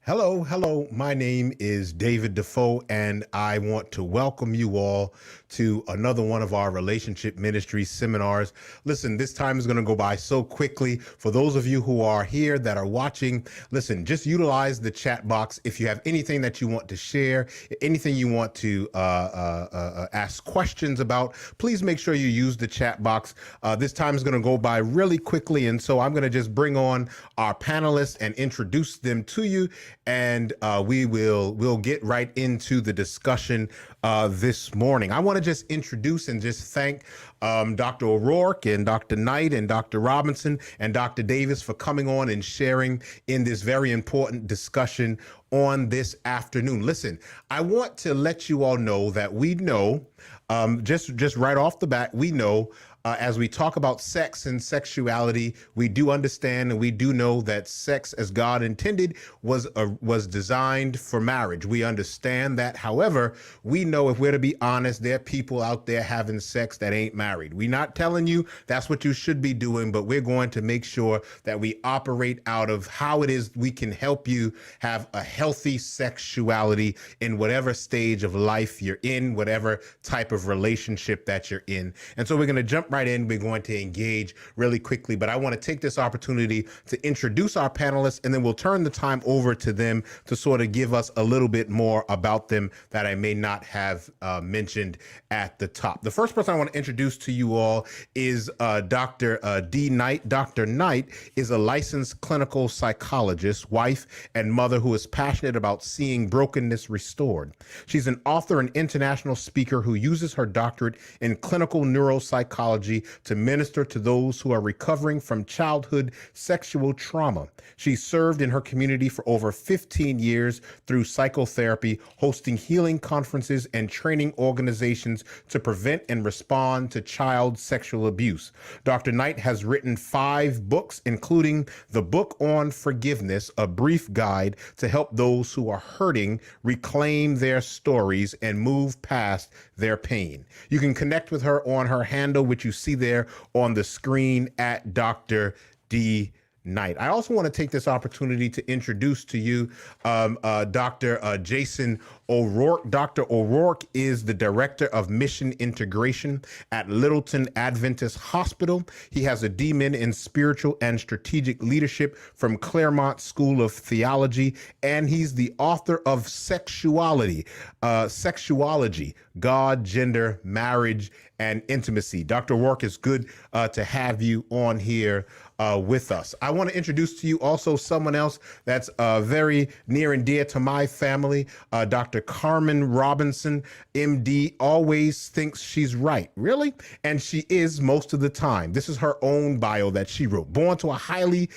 Hello, hello. My name is David Defoe, and I want to welcome you all to another one of our relationship ministry seminars. Listen, this time is going to go by so quickly. For those of you who are here that are watching, listen, just utilize the chat box. If you have anything that you want to share, anything you want to ask questions about, please make sure you use the chat box. This time is going to go by really quickly, and so I'm going to just bring on our panelists and introduce them to you, and we'll get right into the discussion this morning. I want to just introduce and just thank Dr. O'Rourke and Dr. Knight and Dr. Robinson and Dr. Davis for coming on and sharing in this very important discussion on this afternoon. Listen, I want to let you all know that we know, just right off the bat, we know as we talk about sex and sexuality, we do understand and we do know that sex as God intended was designed for marriage. We understand that. However, we know, if we're to be honest, there are people out there having sex that ain't married. We're not telling you that's what you should be doing, but we're going to make sure that we operate out of how it is we can help you have a healthy sexuality in whatever stage of life you're in, whatever type of relationship that you're in. And so we're going to jump right in. We're going to engage really quickly, but I want to take this opportunity to introduce our panelists, and then we'll turn the time over to them to sort of give us a little bit more about them that I may not have mentioned at the top. The first person I want to introduce to you all is Dr. D. Knight. Dr. Knight is a licensed clinical psychologist, wife, and mother who is passionate about seeing brokenness restored. She's an author and international speaker who uses her doctorate in clinical neuropsychology to minister to those who are recovering from childhood sexual trauma. She served in her community for over 15 years through psychotherapy, hosting healing conferences and training organizations to prevent and respond to child sexual abuse. Dr. Knight has written 5 books, including the book on forgiveness, a brief guide to help those who are hurting reclaim their stories and move past their pain. You can connect with her on her handle, which you see there on the screen, at Dr. D. Knight. I also want to take this opportunity to introduce to you Dr. Jason O'Rourke. Dr. O'Rourke is the Director of Mission Integration at Littleton Adventist Hospital. He has a DMin in Spiritual and Strategic Leadership from Claremont School of Theology, and he's the author of Sexuality, God, Gender, Marriage, and Intimacy. Dr. O'Rourke, it's good to have you on here with us. I want to introduce to you also someone else that's very near and dear to my family. Dr. Carmen Robinson, MD, always thinks she's right. Really? And she is most of the time. This is her own bio that she wrote. Born to a highly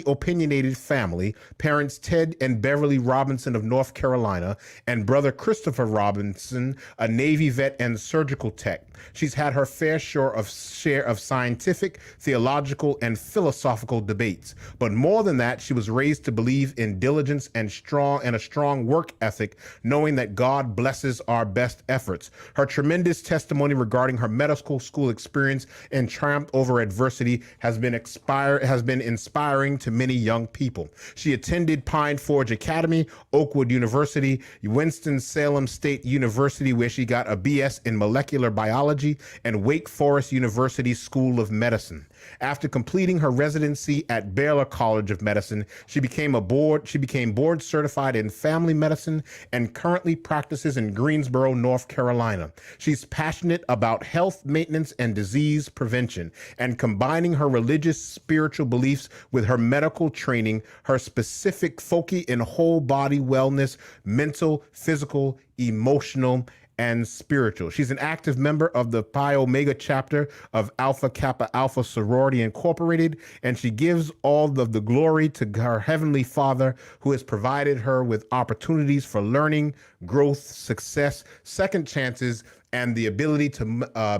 opinionated family, parents Ted and Beverly Robinson of North Carolina, and brother Christopher Robinson, a Navy vet and surgical tech. She's had her fair share of scientific, theological, and philosophical debates. But more than that, she was raised to believe in diligence and a strong work ethic, knowing that God blesses our best efforts. Her tremendous testimony regarding her medical school experience and triumph over adversity has been inspiring to many young people. She attended Pine Forge Academy, Oakwood University, Winston-Salem State University, where she got a BS in molecular biology, and Wake Forest University School of Medicine. After completing her residency at Baylor College of Medicine, she became board certified in family medicine and currently practices in Greensboro, North Carolina. She's passionate about health maintenance and disease prevention, and combining her religious spiritual beliefs with her medical training, her specific focus in whole body wellness, mental, physical, emotional, and spiritual. She's an active member of the Pi Omega chapter of Alpha Kappa Alpha Sorority Incorporated, and she gives all of the glory to her Heavenly Father, who has provided her with opportunities for learning, growth, success, second chances, and the ability to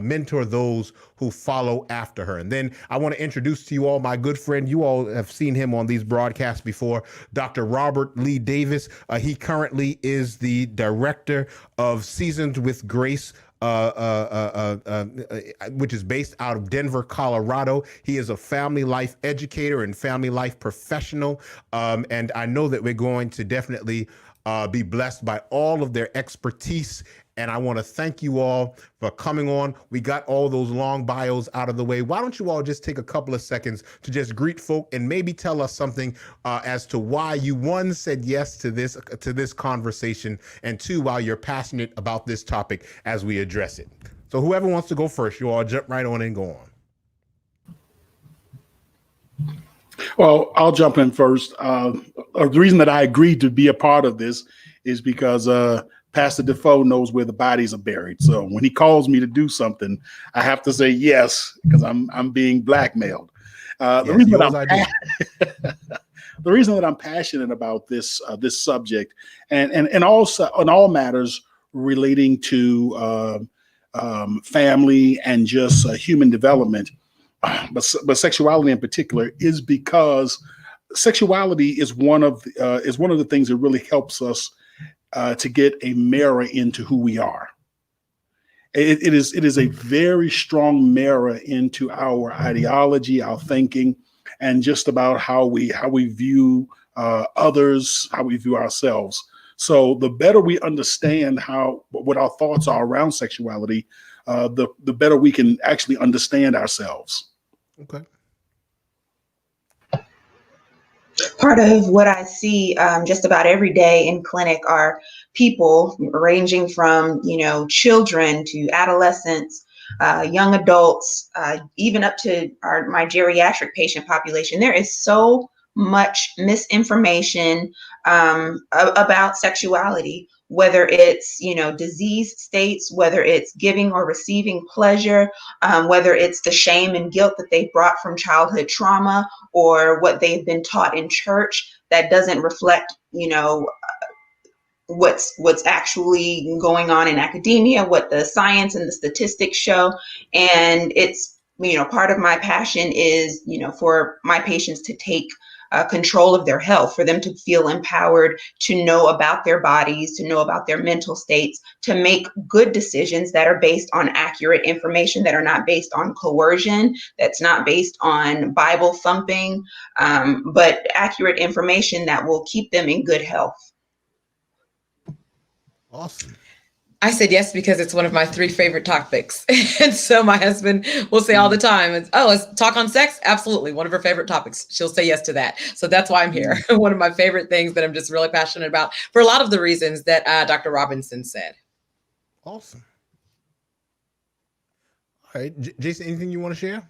mentor those who follow after her. And then I want to introduce to you all my good friend. You all have seen him on these broadcasts before, Dr. Robert Lee Davis. He currently is the director of Seasoned with Grace which is based out of Denver, Colorado. He is a family life educator and family life professional. And I know that we're going to definitely be blessed by all of their expertise. And I want to thank you all for coming on. We got all those long bios out of the way. Why don't you all just take a couple of seconds to just greet folk and maybe tell us something as to why you, one, said yes to this conversation, and two, why you're passionate about this topic as we address it. So whoever wants to go first, you all jump right on and go on. Well, I'll jump in first. The reason that I agreed to be a part of this is because Pastor Defoe knows where the bodies are buried. So when he calls me to do something, I have to say yes, because I'm being blackmailed. The reason that I'm passionate about this subject and also on all matters relating to family and just human development, but sexuality in particular, is because sexuality is one of the things that really helps us to get a mirror into who we are. It is a very strong mirror into our ideology, our thinking, and just about how we view others, how we view ourselves. So the better we understand what our thoughts are around sexuality, the better we can actually understand ourselves. Okay. Part of what I see just about every day in clinic are people ranging from, children to adolescents, young adults, even up to my geriatric patient population. There is so much misinformation about sexuality, whether it's, disease states, whether it's giving or receiving pleasure, whether it's the shame and guilt that they brought from childhood trauma, or what they've been taught in church that doesn't reflect, what's actually going on in academia, what the science and the statistics show. And it's, part of my passion is, for my patients to take control of their health, for them to feel empowered, to know about their bodies, to know about their mental states, to make good decisions that are based on accurate information, that are not based on coercion, that's not based on Bible thumping, but accurate information that will keep them in good health. Awesome. I said yes because it's one of my 3 favorite topics. And so my husband will say all the time, let's talk on sex. Absolutely. One of her favorite topics. She'll say yes to that. So that's why I'm here. One of my favorite things that I'm just really passionate about for a lot of the reasons that Dr. Robinson said. Awesome. All right. Jason, anything you want to share?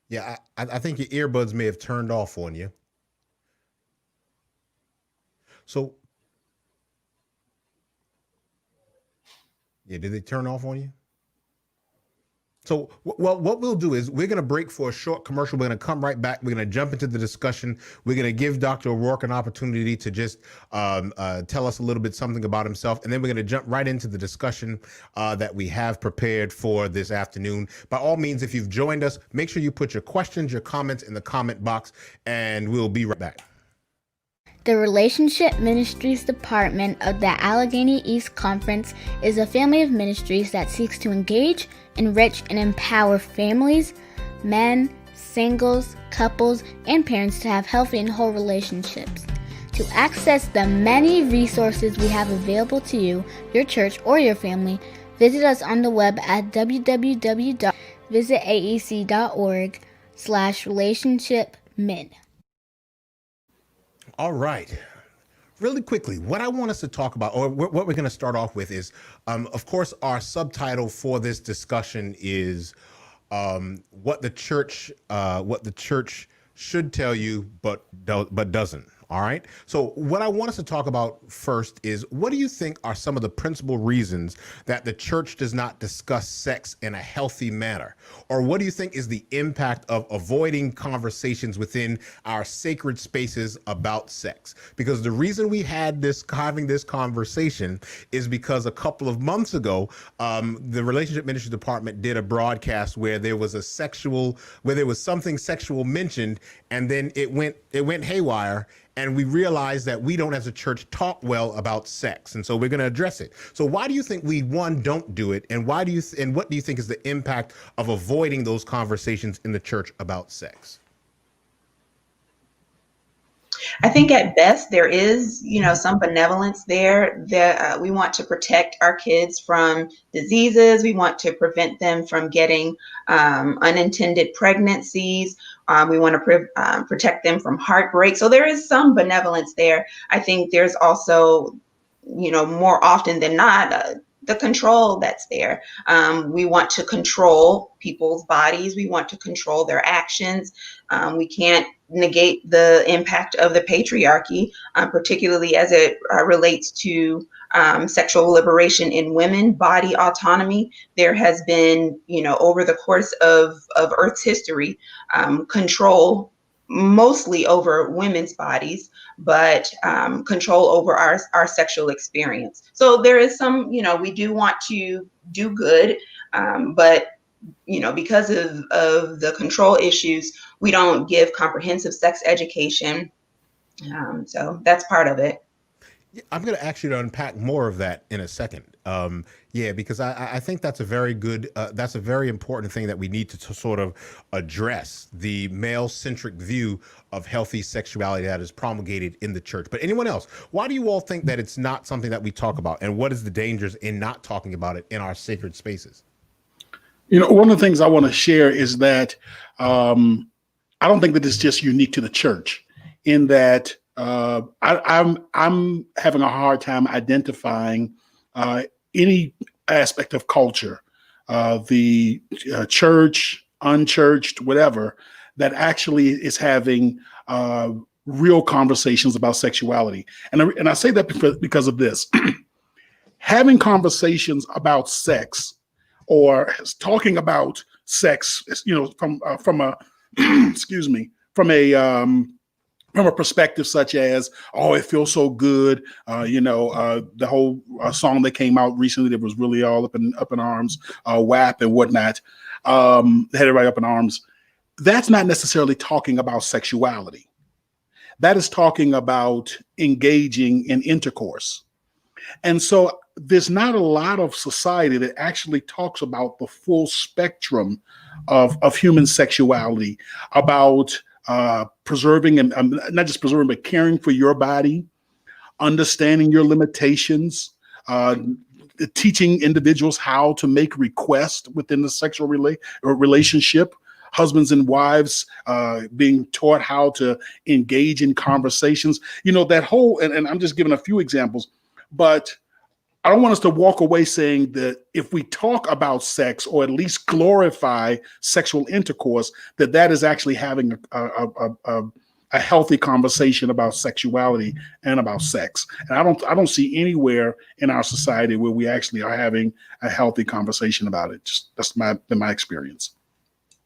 Yeah, I think your earbuds may have turned off on you. So, yeah, did they turn off on you? So, well, what we'll do is we're going to break for a short commercial. We're going to come right back. We're going to jump into the discussion. We're going to give Dr. O'Rourke an opportunity to just tell us a little bit something about himself. And then we're going to jump right into the discussion that we have prepared for this afternoon. By all means, if you've joined us, make sure you put your questions, your comments in the comment box, and we'll be right back. The Relationship Ministries Department of the Allegheny East Conference is a family of ministries that seeks to engage, enrich, and empower families, men, singles, couples, and parents to have healthy and whole relationships. To access the many resources we have available to you, your church, or your family, visit us on the web at www.visitaec.org/relationshipmin. All right. Really quickly, what I want us to talk about, or what we're going to start off with is, of course, our subtitle for this discussion is what the church should tell you, but doesn't. All right. So what I want us to talk about first is, what do you think are some of the principal reasons that the church does not discuss sex in a healthy manner? Or what do you think is the impact of avoiding conversations within our sacred spaces about sex? Because the reason we having this conversation is because a couple of months ago, the Relationship Ministry Department did a broadcast where there was something sexual mentioned, and then it went haywire. and we realize that we don't as a church talk well about sex, and so we're going to address it. So why do you think we, one, don't do it, and why do you and what do you think is the impact of avoiding those conversations in the church about sex? I think at best there is, some benevolence there that we want to protect our kids from diseases. We want to prevent them from getting unintended pregnancies. We want to protect them from heartbreak. So there is some benevolence there. I think there's also, more often than not, the control that's there. We want to control people's bodies. We want to control their actions. We can't negate the impact of the patriarchy, particularly as it relates to sexual liberation in women, body autonomy. There has been, over the course of Earth's history, control mostly over women's bodies, but control over our sexual experience. So there is some, we do want to do good, but because of the control issues, we don't give comprehensive sex education. So that's part of it. I'm going to ask you to unpack more of that in a second. Because I think that's a very good, that's a very important thing that we need to sort of address, the male-centric view of healthy sexuality that is promulgated in the church. But anyone else, why do you all think that it's not something that we talk about? And what is the dangers in not talking about it in our sacred spaces? One of the things I want to share is that I don't think that it's just unique to the church, in that I'm having a hard time identifying any aspect of culture, the church, unchurched, whatever, that actually is having real conversations about sexuality. And I say that because of this. Having conversations about sex, or talking about sex, from a excuse me, from a perspective such as, oh, it feels so good, the whole song that came out recently that was really all up in arms, WAP and whatnot, had it right up in arms. That's not necessarily talking about sexuality. That is talking about engaging in intercourse. And so there's not a lot of society that actually talks about the full spectrum of human sexuality, about preserving and not just preserving, but caring for your body, understanding your limitations, teaching individuals how to make requests within the sexual relationship, husbands and wives being taught how to engage in conversations, that whole, and I'm just giving a few examples, but I don't want us to walk away saying that if we talk about sex, or at least glorify sexual intercourse, that is actually having a healthy conversation about sexuality and about sex. And I don't see anywhere in our society where we actually are having a healthy conversation about it. That's been my experience.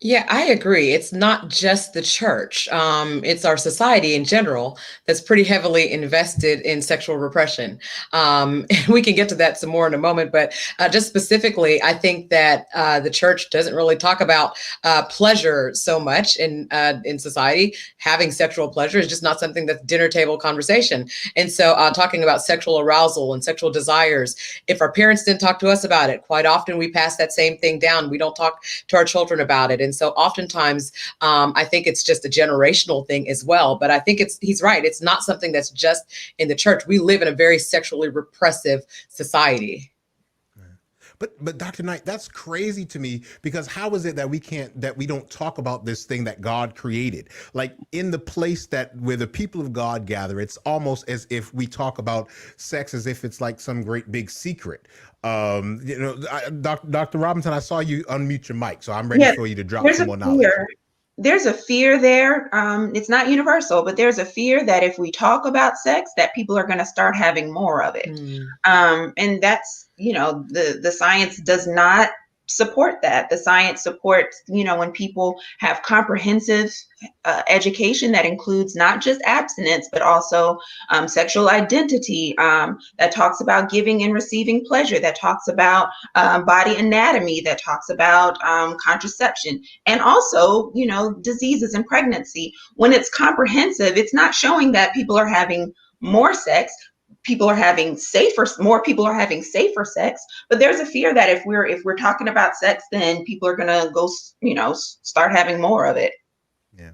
Yeah, I agree. It's not just the church. It's our society in general that's pretty heavily invested in sexual repression. And we can get to that some more in a moment. But just specifically, I think that the church doesn't really talk about pleasure so much in society. Having sexual pleasure is just not something that's dinner table conversation. And so talking about sexual arousal and sexual desires, if our parents didn't talk to us about it, quite often we pass that same thing down. We don't talk to our children about it. And so oftentimes, I think it's just a generational thing as well. But I think he's right. It's not something that's just in the church. We live in a very sexually repressive society. But Dr. Knight, that's crazy to me, because how is it that we don't talk about this thing that God created? Like, in the place where the people of God gather, it's almost as if we talk about sex as if it's like some great big secret. Dr. Robinson, I saw you unmute your mic, so I'm ready for you to drop some more knowledge. There's a fear there. It's not universal, but there's a fear that if we talk about sex, that people are going to start having more of it. And that's, the science does not support that. The science supports, when people have comprehensive education that includes not just abstinence, but also sexual identity, that talks about giving and receiving pleasure, that talks about body anatomy, that talks about contraception, and also, diseases and pregnancy. When it's comprehensive, it's not showing that people are having more sex. More people are having safer sex, but there's a fear that if we're talking about sex, then people are gonna go, start having more of it. Yeah.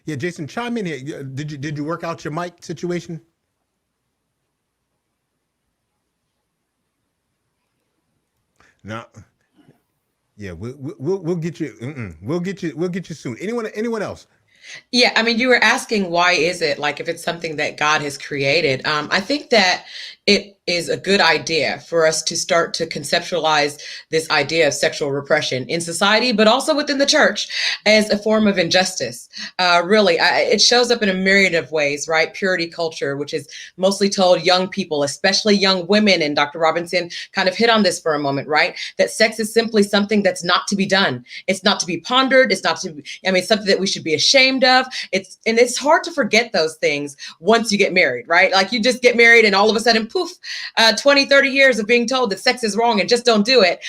Yeah, Jason, chime in here. Did you work out your mic situation? No. Yeah, we'll get you. We'll get you soon. Anyone else? Yeah, I mean, you were asking why is it like if it's something that God has created. I think that it is a good idea for us to start to conceptualize this idea of sexual repression in society, but also within the church as a form of injustice. It shows up in a myriad of ways, right? Purity culture, which is mostly told young people, especially young women, and Dr. Robinson kind of hit on this for a moment, right? That sex is simply something that's not to be done. It's not to be pondered. It's not to be, it's something that we should be ashamed of. It's hard to forget those things once you get married, right? Like you just get married and all of a sudden, poof, 20, 30 years of being told that sex is wrong and just don't do it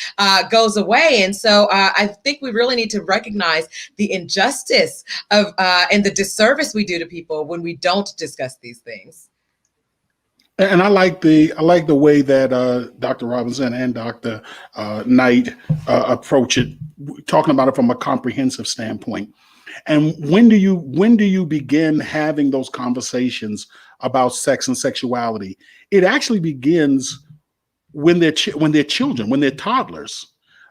goes away. And so I think we really need to recognize the injustice of and the disservice we do to people when we don't discuss these things. And I like the way that Dr. Robinson and Dr. Knight approach it, talking about it from a comprehensive standpoint. And when do you begin having those conversations about sex and sexuality? It actually begins when they're children, when they're toddlers,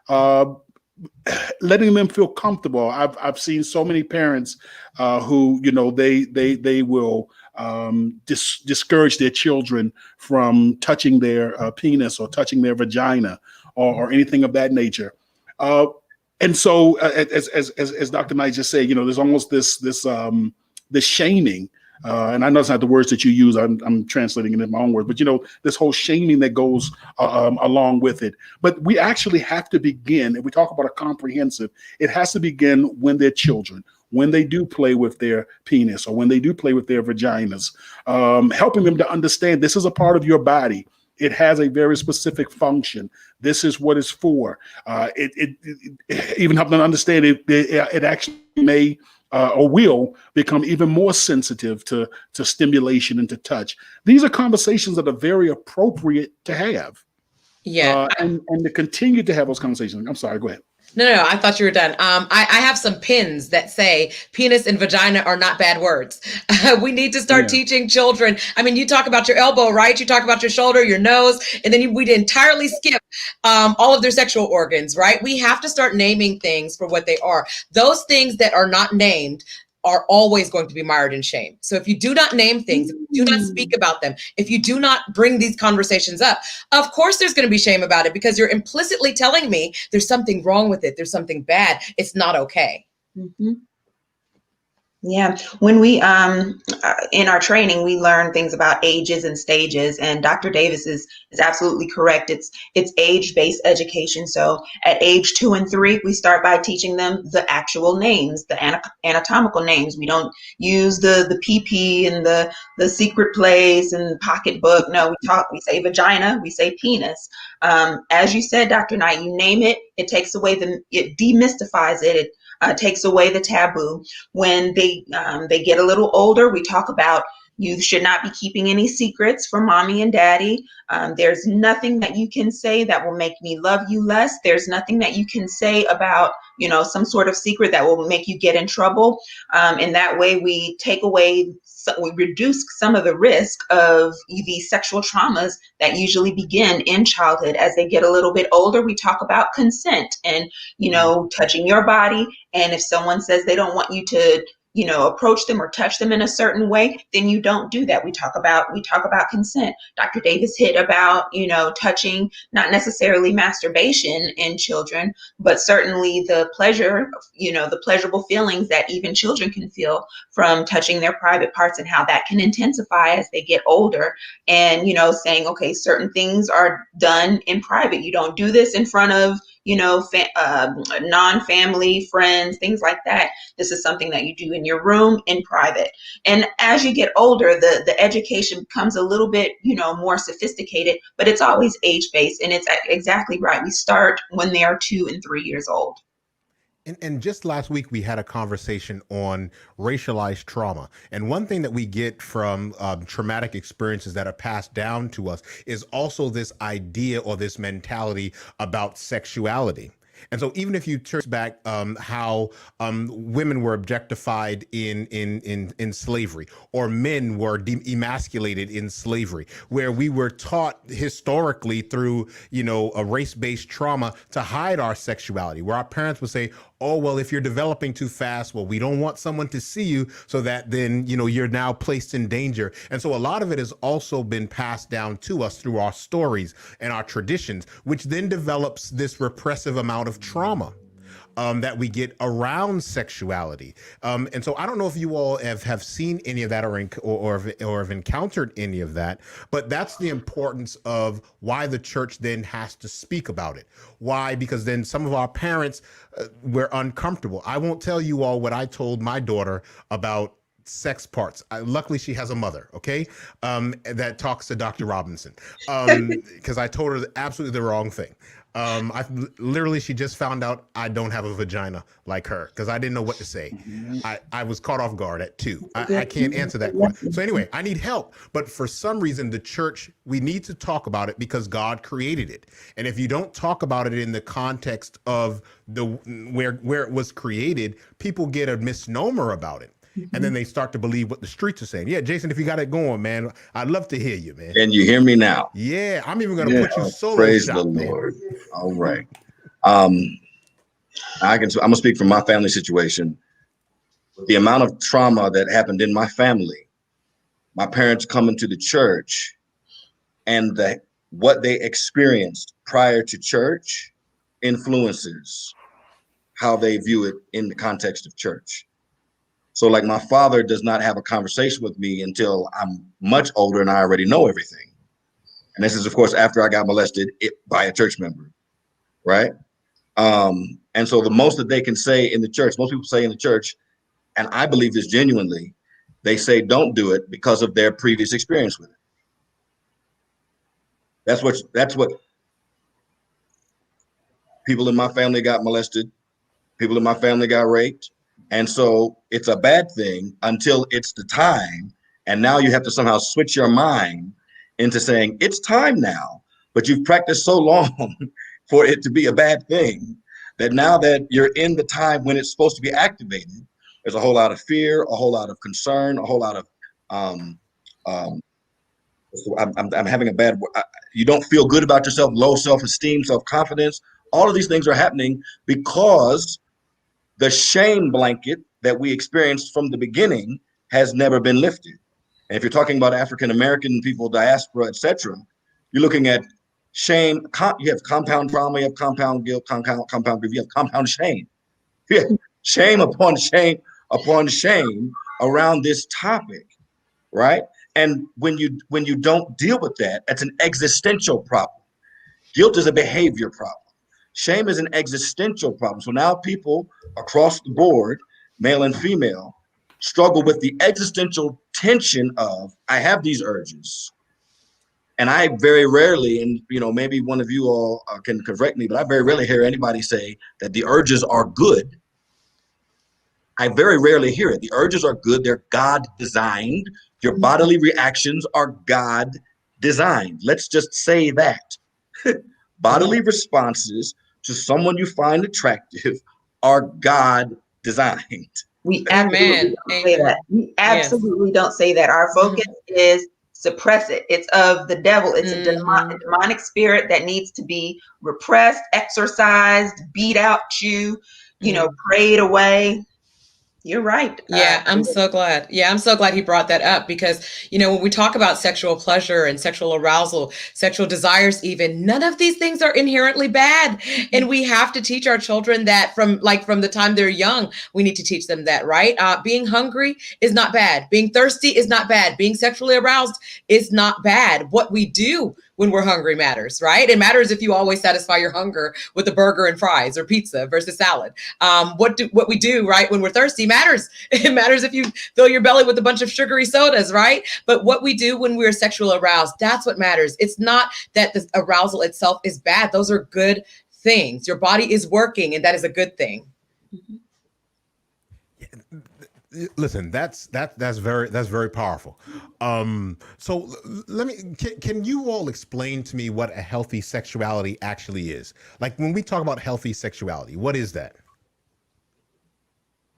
letting them feel comfortable. I've seen so many parents who they will discourage their children from touching their penis or touching their vagina or anything of that nature. And so, as Dr. Knight just said, there's almost this shaming, and I know it's not the words that you use. I'm translating it in my own words, but this whole shaming that goes along with it. But we actually have to begin, if we talk about a comprehensive, it has to begin when they're children, when they do play with their penis or when they do play with their vaginas, helping them to understand this is a part of your body. It has a very specific function. This is what it's for. It even help them understand it actually may or will become even more sensitive to stimulation and to touch. These are conversations that are very appropriate to have. Yeah. And to continue to have those conversations. I'm sorry, go ahead. No, I thought you were done. I have some pins that say penis and vagina are not bad words. We need to start teaching children. I mean, you talk about your elbow, right? You talk about your shoulder, your nose, and then we'd entirely skip all of their sexual organs, right? We have to start naming things for what they are. Those things that are not named are always going to be mired in shame. So if you do not name things, if you do not speak about them, if you do not bring these conversations up, of course there's going to be shame about it because you're implicitly telling me there's something wrong with it. There's something bad. It's not okay. Mm-hmm. Yeah, when we in our training, we learn things about ages and stages, and Dr. Davis is absolutely correct. It's age-based education. So at age 2 and 3, we start by teaching them the actual names, the anatomical names. We don't use the PP and the secret place and pocketbook. No, we say vagina, we say penis. As you said, Dr. Knight, you name it, it takes away it demystifies it. It takes away the taboo. When they get a little older, we talk about you should not be keeping any secrets from mommy and daddy. There's nothing that you can say that will make me love you less. There's nothing that you can say about, some sort of secret that will make you get in trouble. And that way we take away, we reduce some of the risk of these sexual traumas that usually begin in childhood. As they get a little bit older, we talk about consent and, touching your body. And if someone says they don't want you to, approach them or touch them in a certain way, then you don't do that. We talk about consent. Dr. Davis hit about, touching, not necessarily masturbation in children, but certainly the pleasure, the pleasurable feelings that even children can feel from touching their private parts and how that can intensify as they get older. And, saying, okay, certain things are done in private. You don't do this in front of, non-family friends, things like that. This is something that you do in your room in private. And as you get older, the education becomes a little bit, more sophisticated, but it's always age-based. And it's exactly right. We start when they are 2 and 3 years old. And just last week, we had a conversation on racialized trauma. And one thing that we get from traumatic experiences that are passed down to us is also this idea or this mentality about sexuality. And so even if you trace back how women were objectified in slavery, or men were emasculated in slavery, where we were taught historically through, a race-based trauma to hide our sexuality, where our parents would say, oh, well, if you're developing too fast, well, we don't want someone to see you, so that then, you're now placed in danger. And so a lot of it has also been passed down to us through our stories and our traditions, which then develops this repressive amount of trauma that we get around sexuality. And so I don't know if you all have seen any of that or have encountered any of that, but that's the importance of why the church then has to speak about it. Why? Because then some of our parents were uncomfortable. I won't tell you all what I told my daughter about sex parts. Luckily, she has a mother, okay, that talks to Dr. Robinson, because I told her absolutely the wrong thing. She just found out I don't have a vagina like her, because I didn't know what to say. I was caught off guard at 2. I can't answer that question. So anyway, I need help. But for some reason, the church, we need to talk about it because God created it. And if you don't talk about it in the context of where it was created, people get a misnomer about it. And then they start to believe what the streets are saying. Yeah, Jason, if you got it going, man, I'd love to hear you, man. Can you hear me now? Yeah, I'm even going to put you solo Praise shot, the man. Lord. All right. I'm gonna speak from my family situation. The amount of trauma that happened in my family, my parents coming to the church, and what they experienced prior to church influences how they view it in the context of church. So like my father does not have a conversation with me until I'm much older and I already know everything. And this is, of course, after I got molested by a church member, right? And so the most that they can say in the church, most people say in the church, and I believe this genuinely, they say don't do it because of their previous experience with it. That's what people in my family got molested, people in my family got raped. And so it's a bad thing until it's the time. And now you have to somehow switch your mind into saying it's time now, but you've practiced so long for it to be a bad thing that now that you're in the time when it's supposed to be activated, there's a whole lot of fear, a whole lot of concern, a whole lot of, I'm having a bad, you don't feel good about yourself, low self-esteem, self-confidence. All of these things are happening because the shame blanket that we experienced from the beginning has never been lifted. And if you're talking about African-American people, diaspora, etc., you're looking at shame. You have compound trauma, you have compound guilt, compound grief, you have compound shame. You have shame upon shame upon shame around this topic, right? And when you don't deal with that, that's an existential problem. Guilt is a behavior problem. Shame is an existential problem. So now people across the board, male and female, struggle with the existential tension of, I have these urges. And I very rarely, and maybe one of you all can correct me, but I very rarely hear anybody say that the urges are good. I very rarely hear it. The urges are good. They're God designed. Your bodily reactions are God designed. Let's just say that. Bodily responses to someone you find attractive are God designed. We absolutely don't say that. We absolutely don't say that. Our focus is suppress it. It's of the devil. It's a demonic spirit that needs to be repressed, exorcised, beat out, prayed away. You're right. Yeah, I'm so glad. Yeah, I'm so glad he brought that up because, when we talk about sexual pleasure and sexual arousal, sexual desires, even none of these things are inherently bad. And we have to teach our children that from the time they're young, we need to teach them that, right? Being hungry is not bad. Being thirsty is not bad. Being sexually aroused is not bad. What we do when we're hungry matters, right? It matters if you always satisfy your hunger with a burger and fries or pizza versus salad. What we do, right, when we're thirsty matters. It matters if you fill your belly with a bunch of sugary sodas, right? But what we do when we're sexually aroused, that's what matters. It's not that the arousal itself is bad. Those are good things. Your body is working, and that is a good thing. Listen, that's very powerful. So let me, can you all explain to me what a healthy sexuality actually is? Like when we talk about healthy sexuality, what is that?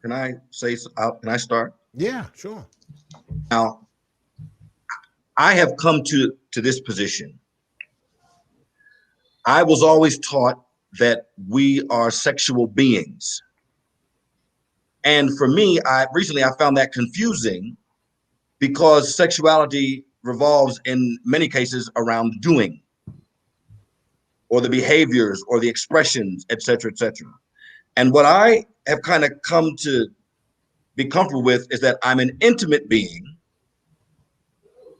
Can I start? Yeah, sure. Now, I have come to this position. I was always taught that we are sexual beings. And for me, I found that confusing because sexuality revolves in many cases around doing or the behaviors or the expressions, et cetera, et cetera. And what I have kind of come to be comfortable with is that I'm an intimate being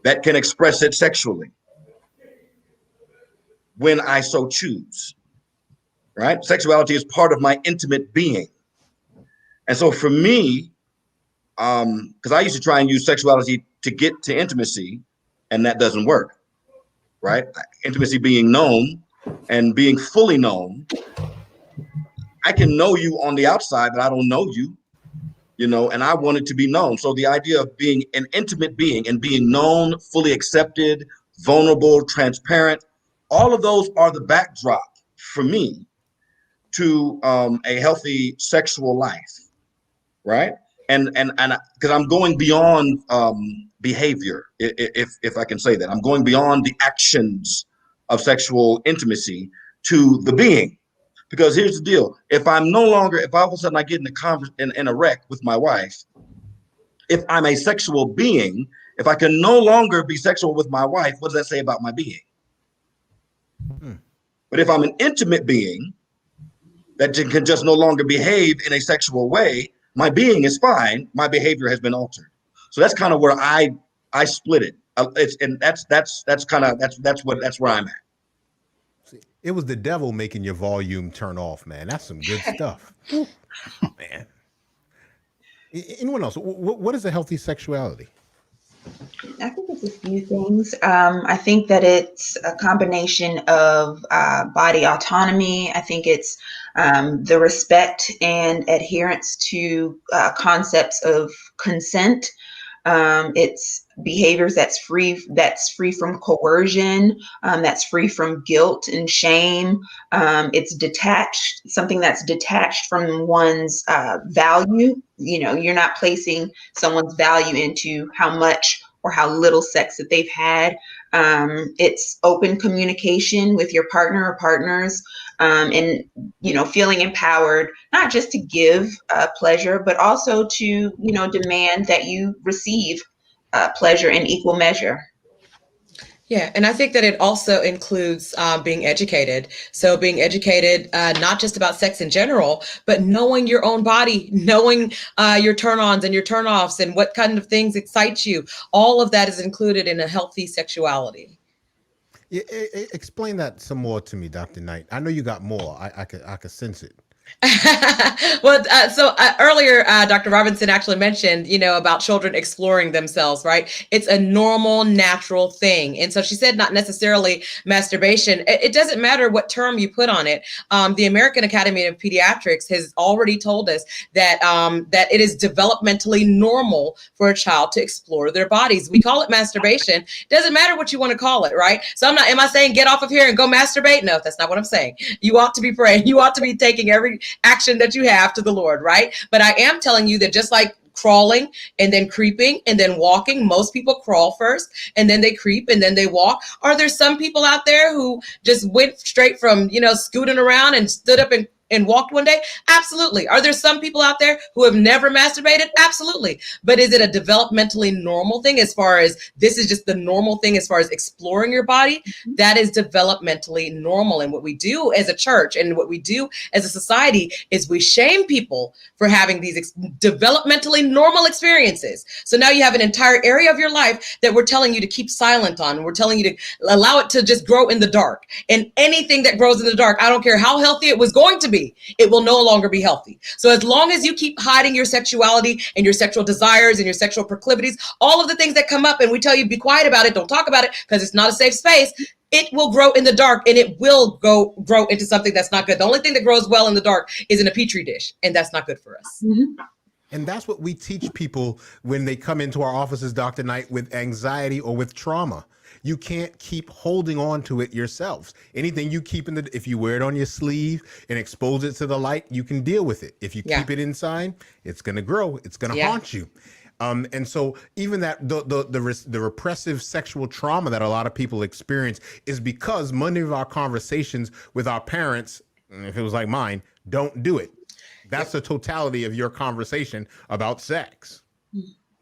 that can express it sexually when I so choose, right? Sexuality is part of my intimate being. And so for me, because I used to try and use sexuality to get to intimacy, and that doesn't work, right? Intimacy being known and being fully known. I can know you on the outside, but I don't know you, and I want it to be known. So the idea of being an intimate being and being known, fully accepted, vulnerable, transparent, all of those are the backdrop for me to a healthy sexual life. Right. And because I'm going beyond behavior, if I can say that, I'm going beyond the actions of sexual intimacy to the being. Because here's the deal. If all of a sudden I get in a wreck with my wife, if I'm a sexual being, if I can no longer be sexual with my wife, what does that say about my being? But if I'm an intimate being that can just no longer behave in a sexual way, my being is fine. My behavior has been altered. So that's kind of where I split it. That's where I'm at. See, it was the devil making your volume turn off, man. That's some good stuff, man. Anyone else? What is a healthy sexuality? I think it's a few things. I think that it's a combination of body autonomy. I think it's the respect and adherence to concepts of consent. It's behaviors that's free from coercion, that's free from guilt and shame. It's something that's detached from one's value. You're not placing someone's value into how much or how little sex that they've had. It's open communication with your partner or partners, and feeling empowered, not just to give pleasure, but also to demand that you receive pleasure in equal measure. Yeah, and I think that it also includes being educated. So being educated, not just about sex in general, but knowing your own body, knowing your turn-ons and your turn-offs and what kind of things excite you. All of that is included in a healthy sexuality. Yeah, explain that some more to me, Dr. Knight. I know you got more. I could sense it. Well, earlier, Dr. Robinson actually mentioned, about children exploring themselves, right? It's a normal, natural thing. And so she said not necessarily masturbation. It doesn't matter what term you put on it. The American Academy of Pediatrics has already told us that that it is developmentally normal for a child to explore their bodies. We call it masturbation. It doesn't matter what you want to call it, right? So am I saying get off of here and go masturbate? No, that's not what I'm saying. You ought to be praying. You ought to be taking every action that you have to the Lord, right? But I am telling you that just like crawling and then creeping and then walking, most people crawl first and then they creep and then they walk. Are there some people out there who just went straight from, scooting around and stood up and and walked one day? Absolutely. Are there some people out there who have never masturbated? Absolutely. But is it a developmentally normal thing, as far as this is just the normal thing as far as exploring your body? That is developmentally normal. And what we do as a church and what we do as a society is we shame people for having these developmentally normal experiences. So now you have an entire area of your life that we're telling you to keep silent on. We're telling you to allow it to just grow in the dark. And anything that grows in the dark, I don't care how healthy it was going to be, it will no longer be healthy. So as long as you keep hiding your sexuality and your sexual desires and your sexual proclivities, all of the things that come up, and we tell you be quiet about it, don't talk about it because it's not a safe space, it will grow in the dark, and it will grow into something that's not good. The only thing that grows well in the dark is in a petri dish, and that's not good for us. And that's what we teach people when they come into our offices, Dr. Knight, with anxiety or with trauma. You can't keep holding on to it yourselves. Anything you keep if you wear it on your sleeve and expose it to the light, you can deal with it. If you keep it inside, it's going to grow. It's going to haunt you. And so even that the repressive sexual trauma that a lot of people experience is because many of our conversations with our parents, if it was like mine, don't do it. That's the totality of your conversation about sex.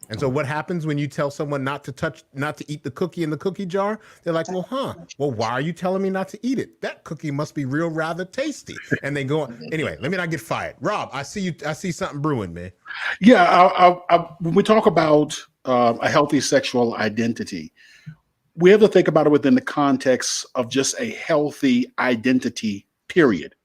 And so what happens when you tell someone not to eat the cookie in the cookie jar? They're like, well, why are you telling me not to eat it? That cookie must be rather tasty. And they go, anyway, let me not get fired. Rob, I see something brewing, man. Yeah. When we talk about a healthy sexual identity, we have to think about it within the context of just a healthy identity, period.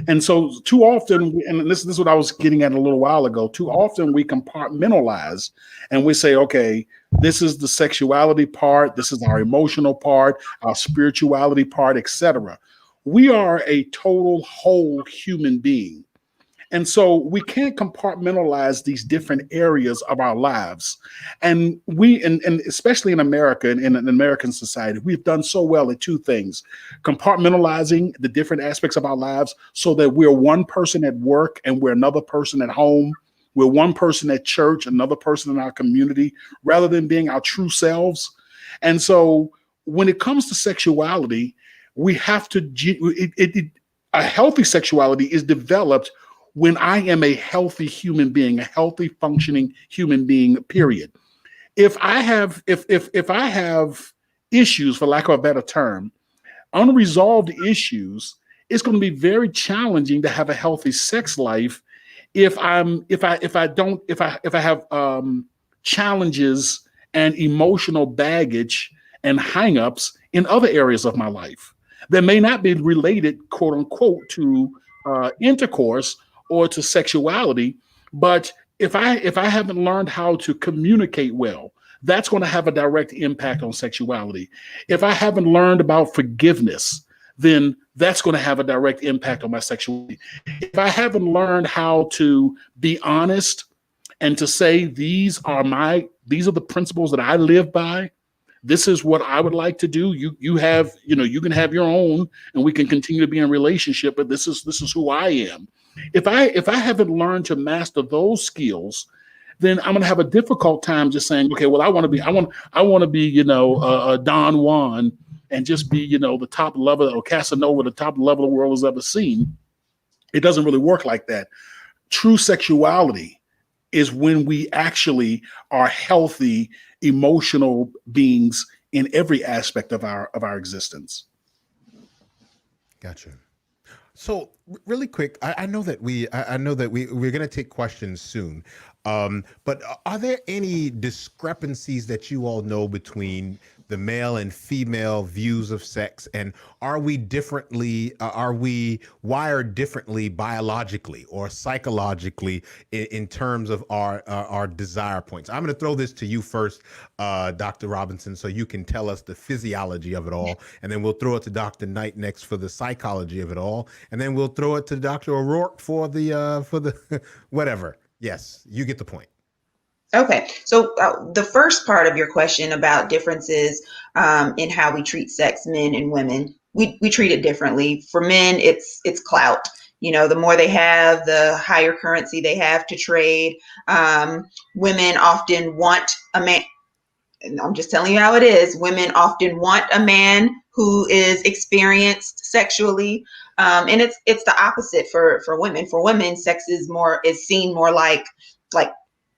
And so too often, and this is what I was getting at a little while ago, too often we compartmentalize and we say, okay, this is the sexuality part, this is our emotional part, our spirituality part, etc. We are a total whole human being. And so we can't compartmentalize these different areas of our lives. And and especially in America and in an American society, we've done so well at two things: compartmentalizing the different aspects of our lives so that we're one person at work and we're another person at home. We're one person at church, another person in our community, rather than being our true selves. And so when it comes to sexuality, we have to, a healthy sexuality is developed when I am a healthy human being, a healthy functioning human being, period. If I have issues, for lack of a better term, unresolved issues, it's going to be very challenging to have a healthy sex life if I have challenges and emotional baggage and hangups in other areas of my life that may not be related, quote unquote, to intercourse or to sexuality. But if I haven't learned how to communicate well, that's going to have a direct impact on sexuality. If I haven't learned about forgiveness, then that's going to have a direct impact on my sexuality. If I haven't learned how to be honest and to say, these are the principles that I live by, this is what I would like to do. You can have your own and we can continue to be in a relationship, but this is who I am. If I haven't learned to master those skills, then I'm going to have a difficult time just saying, okay, well, I want to be, Don Juan and just be, the top lover, or Casanova, the top lover the world has ever seen. It doesn't really work like that. True sexuality is when we actually are healthy, emotional beings in every aspect of our existence. Gotcha. So really quick, I know that we're going to take questions soon. But are there any discrepancies that you all know between the male and female views of sex, and are we wired differently biologically or psychologically in terms of our desire points? I'm going to throw this to you first, Dr. Robinson, so you can tell us the physiology of it all, and then we'll throw it to Dr. Knight next for the psychology of it all, and then we'll throw it to Dr. O'Rourke for the whatever. Yes, you get the point. Okay, so the first part of your question about differences in how we treat sex, men and women, we treat it differently. For men, it's clout. The more they have, the higher currency they have to trade. Women often want a man. I'm just telling you how it is. Women often want a man who is experienced sexually. And it's the opposite for women. For women, sex is seen more like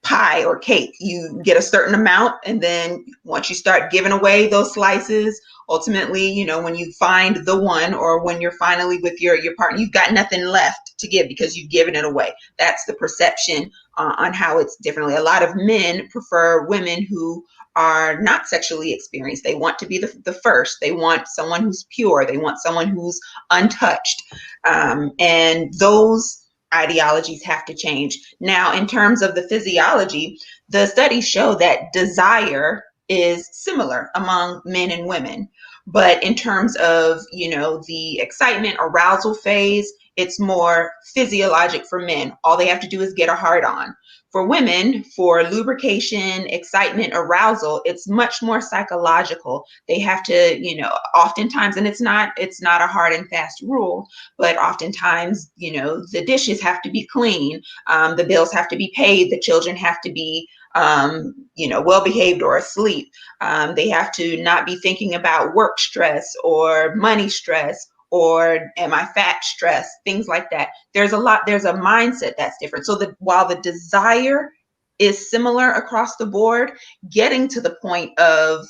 pie or cake. You get a certain amount, and then once you start giving away those slices, ultimately, when you find the one, or when you're finally with your partner, you've got nothing left to give because you've given it away. That's the perception on how it's differently. A lot of men prefer women who are not sexually experienced. They want to be the first. They want someone who's pure. They want someone who's untouched. And those ideologies have to change. Now, in terms of the physiology, the studies show that desire is similar among men and women. But in terms of, the excitement, arousal phase, it's more physiologic for men. All they have to do is get a hard on. For women, for lubrication, excitement, arousal, it's much more psychological. They have to, oftentimes, and it's not a hard and fast rule, but oftentimes, the dishes have to be clean, the bills have to be paid, the children have to be, well behaved or asleep. They have to not be thinking about work stress or money stress or am I fat stress, things like that. There's a mindset that's different. So while the desire is similar across the board, getting to the point of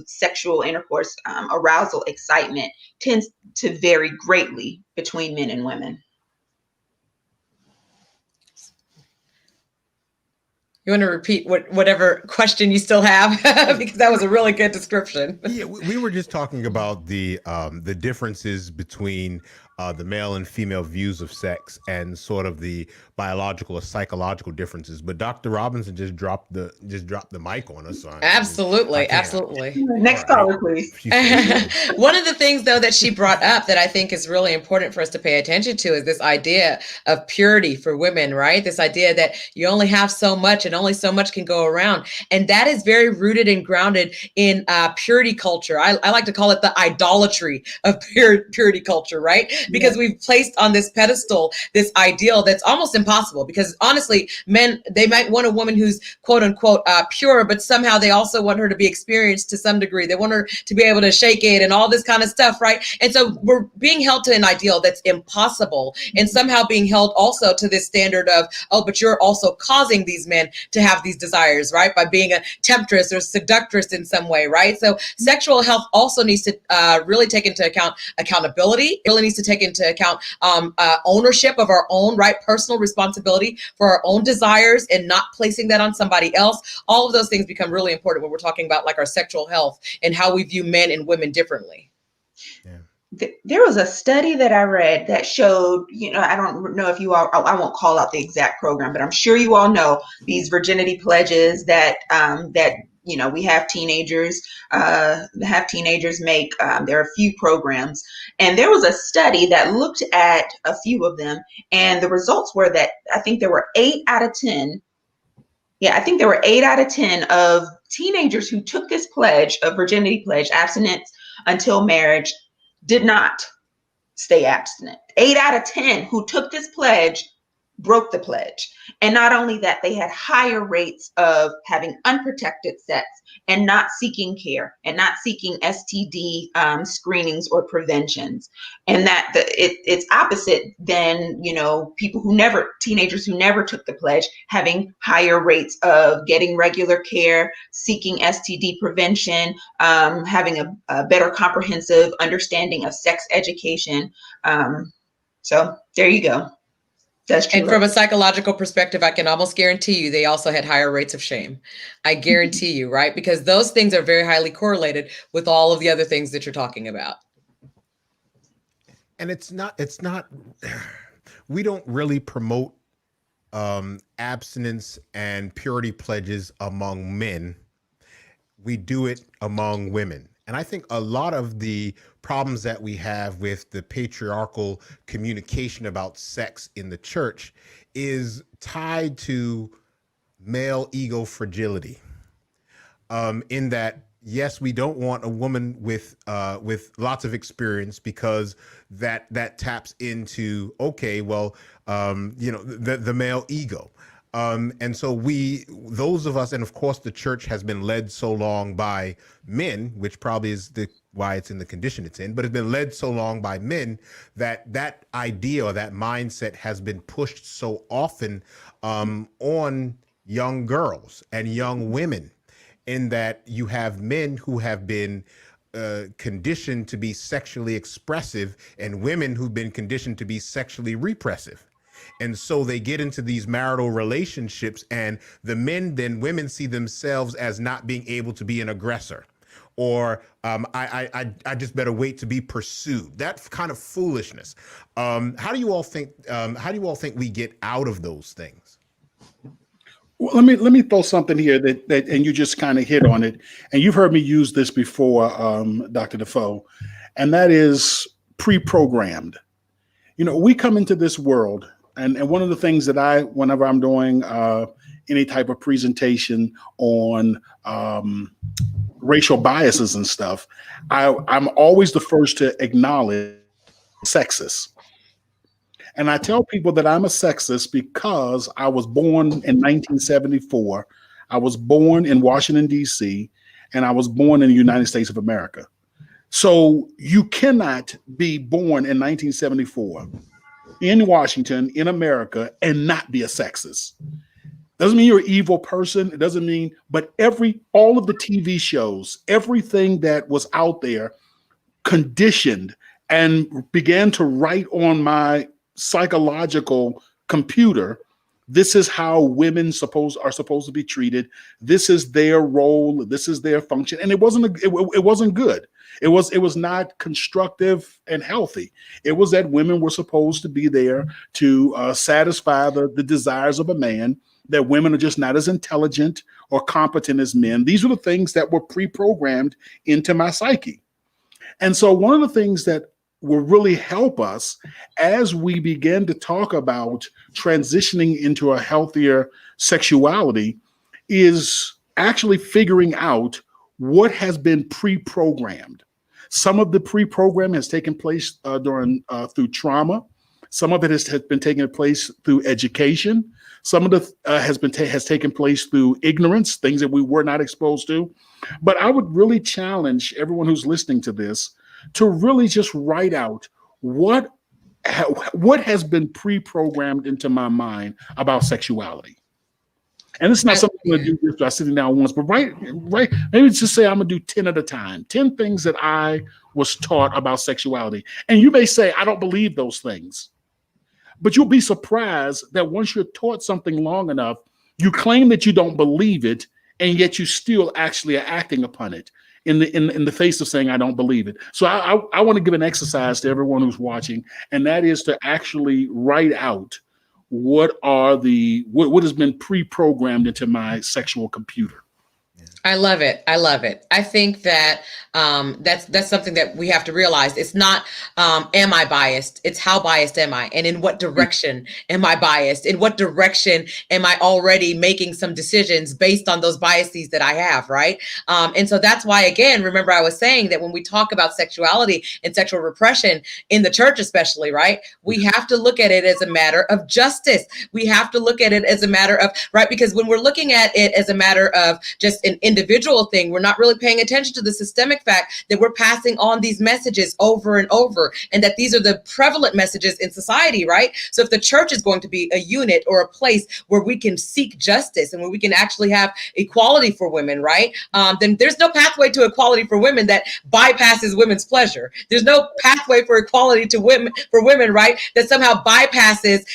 sexual intercourse, arousal, excitement tends to vary greatly between men and women. You want to repeat whatever question you still have because that was a really good description. Yeah, we were just talking about the differences between the male and female views of sex and sort of the biological or psychological differences. But Dr. Robinson just dropped the mic on us. Absolutely. Next caller, please. One of the things, though, that she brought up that I think is really important for us to pay attention to is this idea of purity for women, right? This idea that you only have so much and only so much can go around. And that is very rooted and grounded in purity culture. I like to call it the idolatry of purity culture, right? Because we've placed on this pedestal this ideal that's almost impossible, because honestly, men, they might want a woman who's quote unquote pure, but somehow they also want her to be experienced to some degree. They want her to be able to shake it and all this kind of stuff, right? And so we're being held to an ideal that's impossible, and somehow being held also to this standard of, oh, but you're also causing these men to have these desires, right? By being a temptress or seductress in some way, right? So sexual health also needs to really take into account accountability. It really needs to take into account ownership of our own, right? Personal responsibility for our own desires and not placing that on somebody else. All of those things become really important when we're talking about like our sexual health and how we view men and women differently. Yeah. There was a study that I read that showed, I don't know if you all, I won't call out the exact program, but I'm sure you all know these virginity pledges that we have teenagers make. There are a few programs, and there was a study that looked at a few of them, and the results were that I think there were 8 out of 10. Yeah, I think there were 8 out of 10 of teenagers who took this pledge, a virginity pledge, abstinence until marriage, did not stay abstinent. 8 out of 10 who took this pledge broke the pledge. And not only that, they had higher rates of having unprotected sex and not seeking care and not seeking STD screenings or preventions. And that it's opposite than, teenagers who never took the pledge, having higher rates of getting regular care, seeking STD prevention, having a better comprehensive understanding of sex education. So there you go. That's true. And from a psychological perspective, I can almost guarantee you they also had higher rates of shame. I guarantee you, right? Because those things are very highly correlated with all of the other things that you're talking about. And it's not, we don't really promote abstinence and purity pledges among men. We do it among women. And I think a lot of the problems that we have with the patriarchal communication about sex in the church is tied to male ego fragility. In that, yes, we don't want a woman with lots of experience, because that taps into, okay, well, the male ego. And so those of us, and of course the church has been led so long by men, which probably is why it's in the condition it's in, but it's been led so long by men that idea or that mindset has been pushed so often on young girls and young women, in that you have men who have been conditioned to be sexually expressive and women who've been conditioned to be sexually repressive. And so they get into these marital relationships, and women see themselves as not being able to be an aggressor, or I just better wait to be pursued. That kind of foolishness. How do you all think? How do you all think we get out of those things? Well, let me throw something here that and you just kind of hit on it, and you've heard me use this before, Dr. Defoe, and that is pre-programmed. We come into this world, and one of the things that whenever I'm doing any type of presentation on racial biases and stuff, I'm always the first to acknowledge sexist. And I tell people that I'm a sexist because I was born in 1974. I was born in Washington, D.C., and I was born in the United States of America. So you cannot be born in 1974 in Washington, in America, and not be a sexist. Doesn't mean you're an evil person. It doesn't mean, but all of the TV shows, everything that was out there conditioned and began to write on my psychological computer, this is how women are supposed to be treated. This is their role. This is their function. And it wasn't good. It was not constructive and healthy. It was that women were supposed to be there to satisfy the desires of a man, that women are just not as intelligent or competent as men. These were the things that were pre-programmed into my psyche. And so one of the things that will really help us as we begin to talk about transitioning into a healthier sexuality is actually figuring out what has been pre-programmed. Some of the pre-programming has taken place through trauma. Some of it has been taking place through education. Some of it has taken place through ignorance, things that we were not exposed to. But I would really challenge everyone who's listening to this to really just write out what has been pre-programmed into my mind about sexuality. And it's not something I'm going to do just by sitting down once, but right, maybe just say I'm going to do 10 at a time, 10 things that I was taught about sexuality. And you may say, I don't believe those things, but you'll be surprised that once you're taught something long enough, you claim that you don't believe it, and yet you still actually are acting upon it in the face of saying, I don't believe it. So I want to give an exercise to everyone who's watching, and that is to actually write out what has been pre-programmed into my sexual computer. I love it. I love it. I think that that's something that we have to realize. It's not, am I biased? It's how biased am I? And in what direction am I biased? In what direction am I already making some decisions based on those biases that I have, right? And so that's why, again, remember I was saying that when we talk about sexuality and sexual repression in the church especially, right, we have to look at it as a matter of justice. We have to look at it as a matter of, right, because when we're looking at it as a matter of just an individual thing, we're not really paying attention to the systemic fact that we're passing on these messages over and over, and that these are the prevalent messages in society, right? So if the church is going to be a unit or a place where we can seek justice and where we can actually have equality for women, right? Then there's no pathway to equality for women that bypasses women's pleasure. There's no pathway for equality to women, right? That somehow bypasses,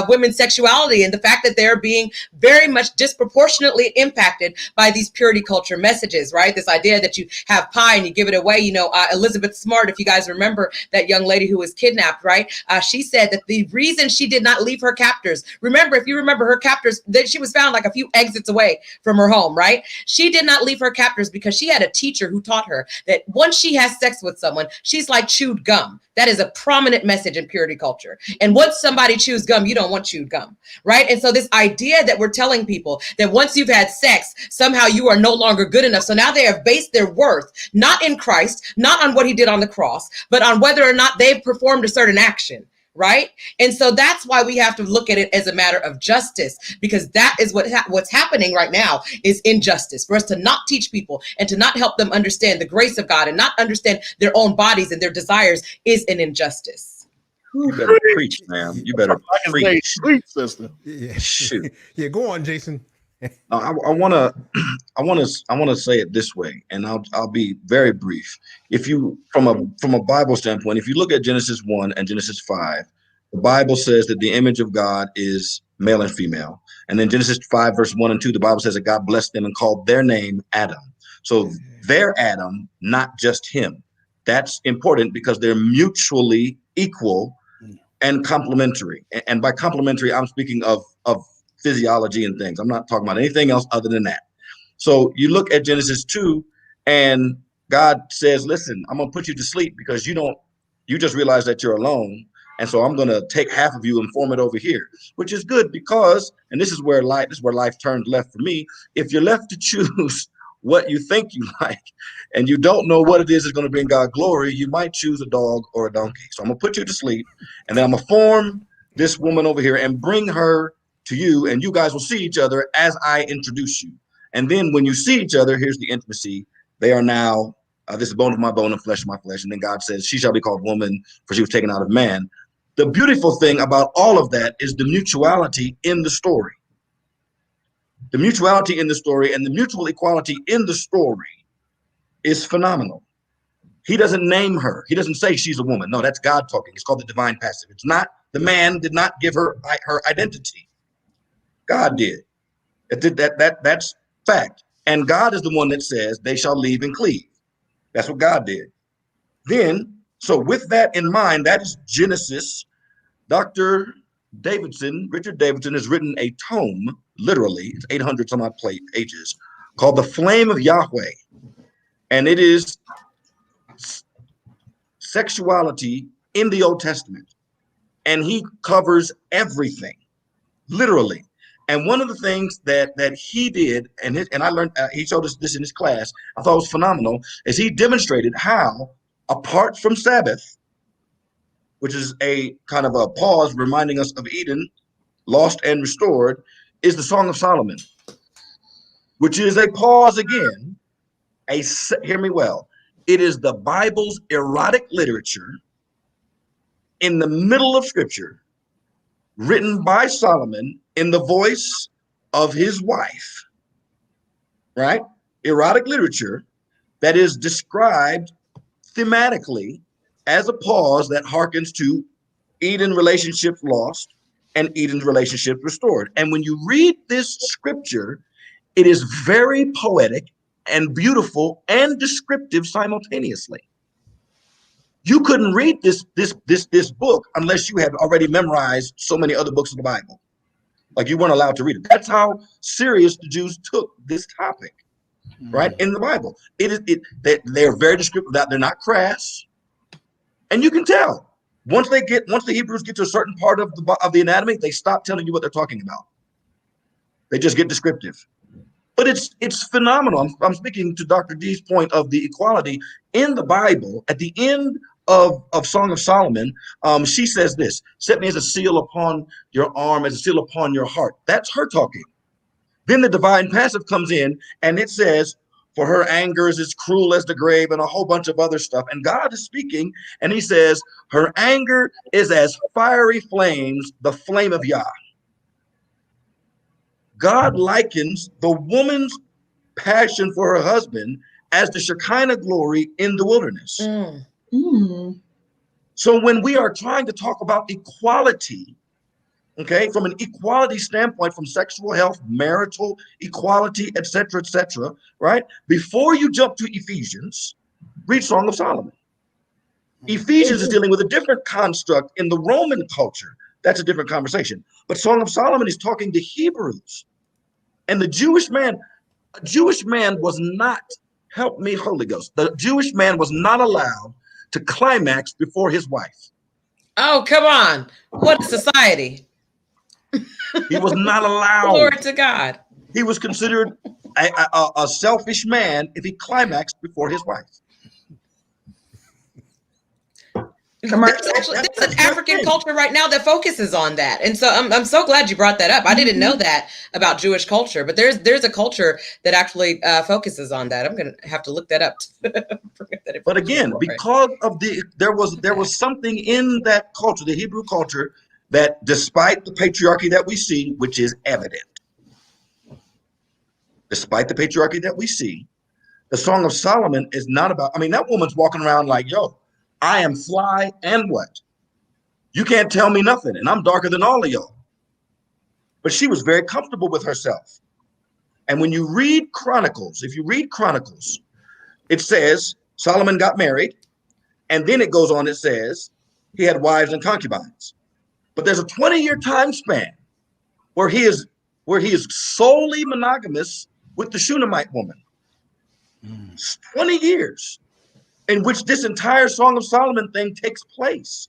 women's sexuality and the fact that they're being very much disproportionately impacted by these purity culture messages, right? This idea that you have pie and you give it away. Elizabeth Smart, if you guys remember that young lady who was kidnapped, right? She said that the reason she did not leave her captors, if you remember her captors, that she was found like a few exits away from her home, right? She did not leave her captors because she had a teacher who taught her that once she has sex with someone, she's like chewed gum. That is a prominent message in purity culture. And once somebody chews gum, you don't want chewed gum, right? And so this idea that we're telling people that once you've had sex, somehow you are no longer good enough. So now they have based their worth, not in Christ, not on what he did on the cross, but on whether or not they've performed a certain action, right? And so that's why we have to look at it as a matter of justice, because that is what's happening right now is injustice. For us to not teach people and to not help them understand the grace of God and not understand their own bodies and their desires is an injustice. You better preach, ma'am. You better I can say preach. preach, sister. Yeah. Shoot. Yeah, go on, Jason. I wanna say it this way, and I'll be very brief. If you from a Bible standpoint, if you look at Genesis 1 and Genesis 5, the Bible says that the image of God is male and female. And then Genesis 5, verse 1 and 2, the Bible says that God blessed them and called their name Adam. So they're Adam, not just him. That's important because they're mutually equal and complementary. And by complementary, I'm speaking of physiology and things. I'm not talking about anything else other than that. So you look at Genesis 2 and God says, listen, I'm going to put you to sleep because you just realize that you're alone. And so I'm going to take half of you and form it over here, which is good because, and this is where life turned left for me. If you're left to choose what you think you like, and you don't know what it is that's going to bring God glory, you might choose a dog or a donkey. So I'm going to put you to sleep, and then I'm going to form this woman over here and bring her to you, and you guys will see each other as I introduce you. And then when you see each other, here's the intimacy. They are now, this is bone of my bone and flesh of my flesh. And then God says, she shall be called woman, for she was taken out of man. The beautiful thing about all of that is the mutuality in the story. The mutuality in the story and the mutual equality in the story is phenomenal. He doesn't name her. He doesn't say she's a woman. No, that's God talking. It's called the divine passive. It's not, the man did not give her her identity. God did. That's fact. And God is the one that says they shall leave and cleave. That's what God did. Then, so with that in mind, that is Genesis. Dr. Richard Davidson has written a tome, literally, it's 800 some odd pages, called The Flame of Yahweh. And it is sexuality in the Old Testament. And he covers everything, literally. And one of the things that he did, and I learned, he showed us this in his class, I thought was phenomenal, is he demonstrated how, apart from Sabbath, which is a kind of a pause reminding us of Eden, lost and restored, is the Song of Solomon, which is a pause again, hear me well, it is the Bible's erotic literature in the middle of Scripture, written by Solomon in the voice of his wife, right? Erotic literature that is described thematically as a pause that harkens to Eden relationships lost and Eden's relationships restored. And when you read this scripture, it is very poetic and beautiful and descriptive simultaneously. You couldn't read this book unless you had already memorized so many other books of the Bible. Like you weren't allowed to read it. That's how serious the Jews took this topic, right? In the Bible. They're very descriptive, that they're not crass. And you can tell. Once the Hebrews get to a certain part of the anatomy, they stop telling you what they're talking about. They just get descriptive. But it's phenomenal. I'm speaking to Dr. D's point of the equality in the Bible. At the end of Song of Solomon, she says this: set me as a seal upon your arm, as a seal upon your heart. That's her talking. Then the divine passive comes in and it says, for her anger is as cruel as the grave, and a whole bunch of other stuff. And God is speaking and he says, her anger is as fiery flames, the flame of Yah. God likens the woman's passion for her husband as the Shekinah glory in the wilderness. So when we are trying to talk about equality, okay, from an equality standpoint, from sexual health, marital equality, et cetera, right? Before you jump to Ephesians, read Song of Solomon. Ephesians is dealing with a different construct in the Roman culture. That's a different conversation. But Song of Solomon is talking to Hebrews. And a Jewish man was not, help me, Holy Ghost. The Jewish man was not allowed to climax before his wife. Oh, come on. What a society. He was not allowed. Glory to God. He was considered a selfish man if he climaxed before his wife. There's an African culture right now that focuses on that, and so I'm so glad you brought that up. I didn't know that about Jewish culture, but there's a culture that actually focuses on that. I'm gonna have to look that up. But again, because of there was something in that culture, the Hebrew culture, that despite the patriarchy that we see, which is evident, despite the patriarchy that we see, the Song of Solomon is not about, I mean, that woman's walking around like, yo, I am fly and what? You can't tell me nothing, and I'm darker than all of y'all. But she was very comfortable with herself. And when you read Chronicles, if you read Chronicles, it says Solomon got married, and then it goes on, it says he had wives and concubines. But there's a 20-year time span where he is solely monogamous with the Shunammite woman. 20 years in which this entire Song of Solomon thing takes place.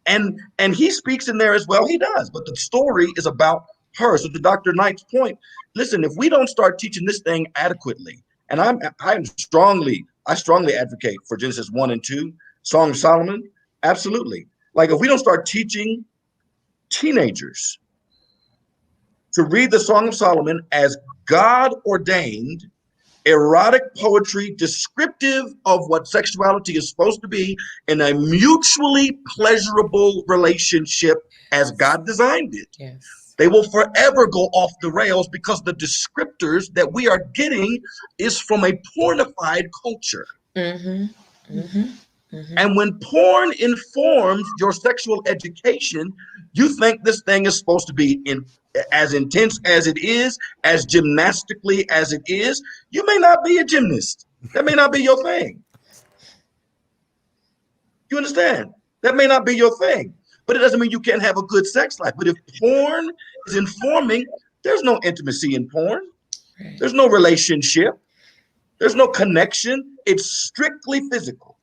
And he speaks in there as well. He does. But the story is about her. So to Dr. Knight's point, listen, if we don't start teaching this thing adequately, and I strongly advocate for Genesis 1 and 2, Song of Solomon, absolutely. Like if we don't start teaching teenagers to read the Song of Solomon as God ordained erotic poetry descriptive of what sexuality is supposed to be in a mutually pleasurable relationship as God designed it. Yes. They will forever go off the rails because the descriptors that we are getting is from a pornified culture. Mm-hmm. Mm-hmm. Mm-hmm. And when porn informs your sexual education, you think this thing is supposed to be as intense as it is, as gymnastically as it is. You may not be a gymnast. That may not be your thing. You understand? That may not be your thing. But it doesn't mean you can't have a good sex life. But if porn is informing, there's no intimacy in porn. Right. There's no relationship. There's no connection. It's strictly physical.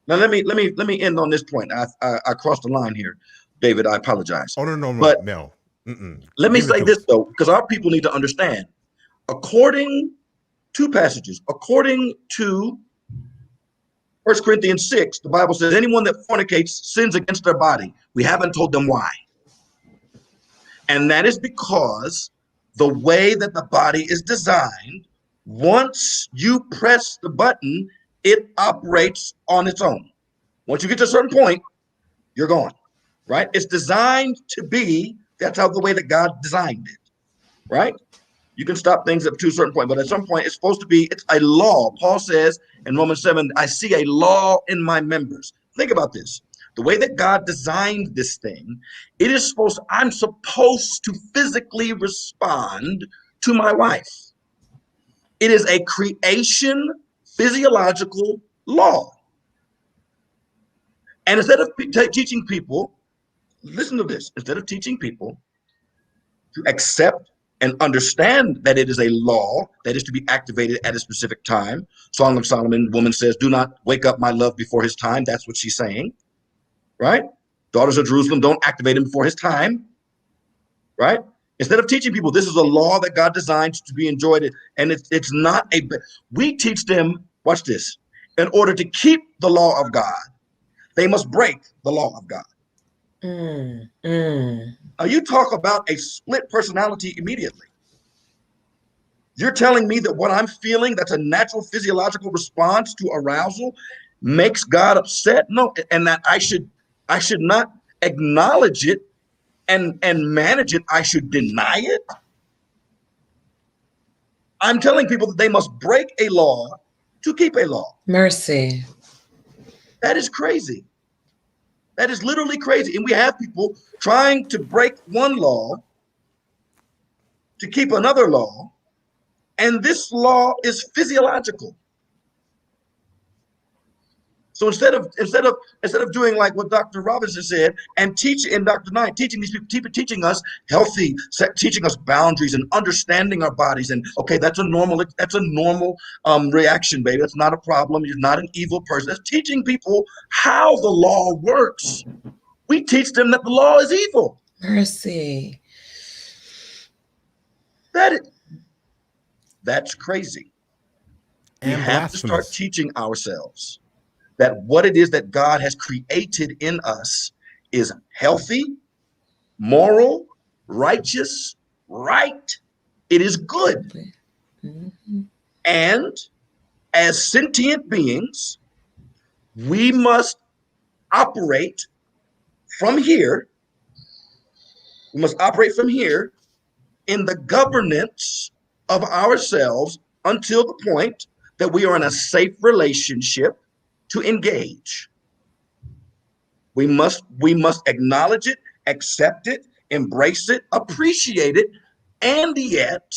Now let me end on this point. I crossed the line here, David. I apologize. Oh no, but Mel. Let me say this though, because our people need to understand. According to passages, according to 1 Corinthians 6, the Bible says anyone that fornicates sins against their body. We haven't told them why. And that is because the way that the body is designed, once you press the button, it operates on its own. Once you get to a certain point, you're gone, right? It's designed to be, that's how the way that God designed it, right? You can stop things up to a certain point, but at some point it's supposed to be, it's a law. Paul says in Romans 7, I see a law in my members. Think about this. The way that God designed this thing, I'm supposed to physically respond to my wife. It is a creation physiological law. And instead of teaching people, listen to this, instead of teaching people to accept and understand that it is a law that is to be activated at a specific time. Song of Solomon, woman says, do not wake up my love before his time. That's what she's saying, right? Daughters of Jerusalem, don't activate him before his time, right? Instead of teaching people, this is a law that God designed to be enjoyed. And it's not we teach them, watch this, in order to keep the law of God, they must break the law of God. Now you talk about a split personality immediately. You're telling me that what I'm feeling, that's a natural physiological response to arousal, makes God upset? No, and that I should not acknowledge it and manage it. I should deny it. I'm telling people that they must break a law to keep a law. Mercy. That is crazy. That is literally crazy. And we have people trying to break one law to keep another law. And this law is physiological. So instead of doing like what Dr. Robinson said and Dr. Knight, teaching these people, teaching us healthy, teaching us boundaries and understanding our bodies. And okay, that's a normal reaction, baby. That's not a problem. You're not an evil person. That's teaching people how the law works. We teach them that the law is evil. Mercy. That's crazy. And we have to start teaching ourselves that what it is that God has created in us is healthy, moral, righteous, right. It is good. Mhm. And as sentient beings, we must operate from here. We must operate from here in the governance of ourselves until the point that we are in a safe relationship to engage. We must acknowledge it, accept it, embrace it, appreciate it, and yet,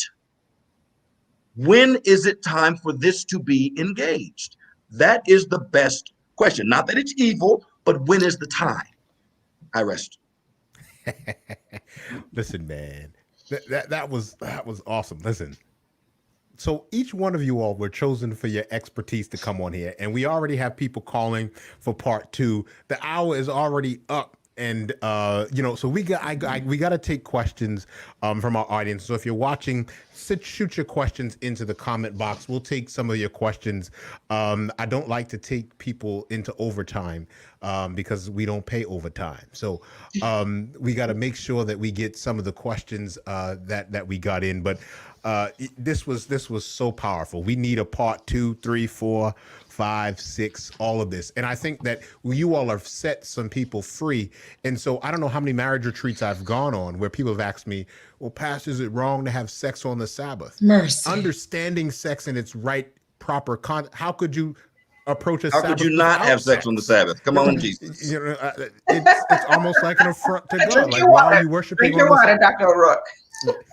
when is it time for this to be engaged? That is the best question. Not that it's evil, but when is the time? I rest. Listen, man, that was awesome. Listen, so each one of you all were chosen for your expertise to come on here, and we already have people calling for part two. The hour is already up. And so we got to take questions from our audience. So if you're watching, shoot your questions into the comment box. We'll take some of your questions. I don't like to take people into overtime because we don't pay overtime. So we got to make sure that we get some of the questions that we got in. But this was so powerful. We need a part 2, 3, 4, 5, 6, all of this. And I think that you all have set some people free. And so I don't know how many marriage retreats I've gone on where people have asked me, well, Pastor, is it wrong to have sex on the Sabbath? Mercy. Understanding sex in its right, proper how could you approach a How Sabbath could you not without have sex on the Sabbath? Come on, Jesus. It's almost like an affront to God. Drink Like, your why water. are you worshiping Drink your on the water, Sabbath? Dr. O'Rourke.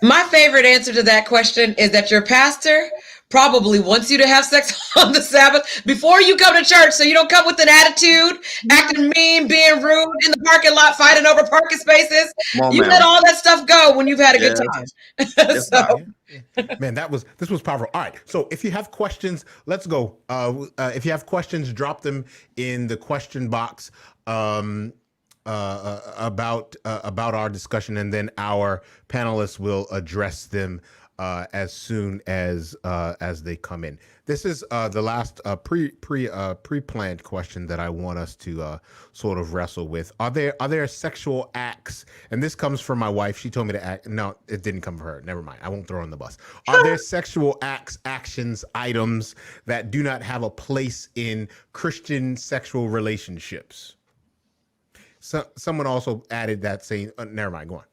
My favorite answer to that question is that your pastor probably wants you to have sex on the Sabbath before you come to church, so you don't come with an attitude, acting mean, being rude in the parking lot, fighting over parking spaces. Come on, You let ma'am. all that stuff go when you've had a good Yes. time. Yes, So, Doc. Man, this was powerful. All right, so if you have questions, let's go. If you have questions, drop them in the question box about our discussion, and then our panelists will address them as soon as they come in. This is the last pre-planned question that I want us to sort of wrestle with. Are there sexual acts? And this comes from my wife. She told me to act. No, it didn't come from her. Never mind. I won't throw her on the bus. Are there sexual acts, actions, items that do not have a place in Christian sexual relationships? So, someone also added that saying, never mind, go on.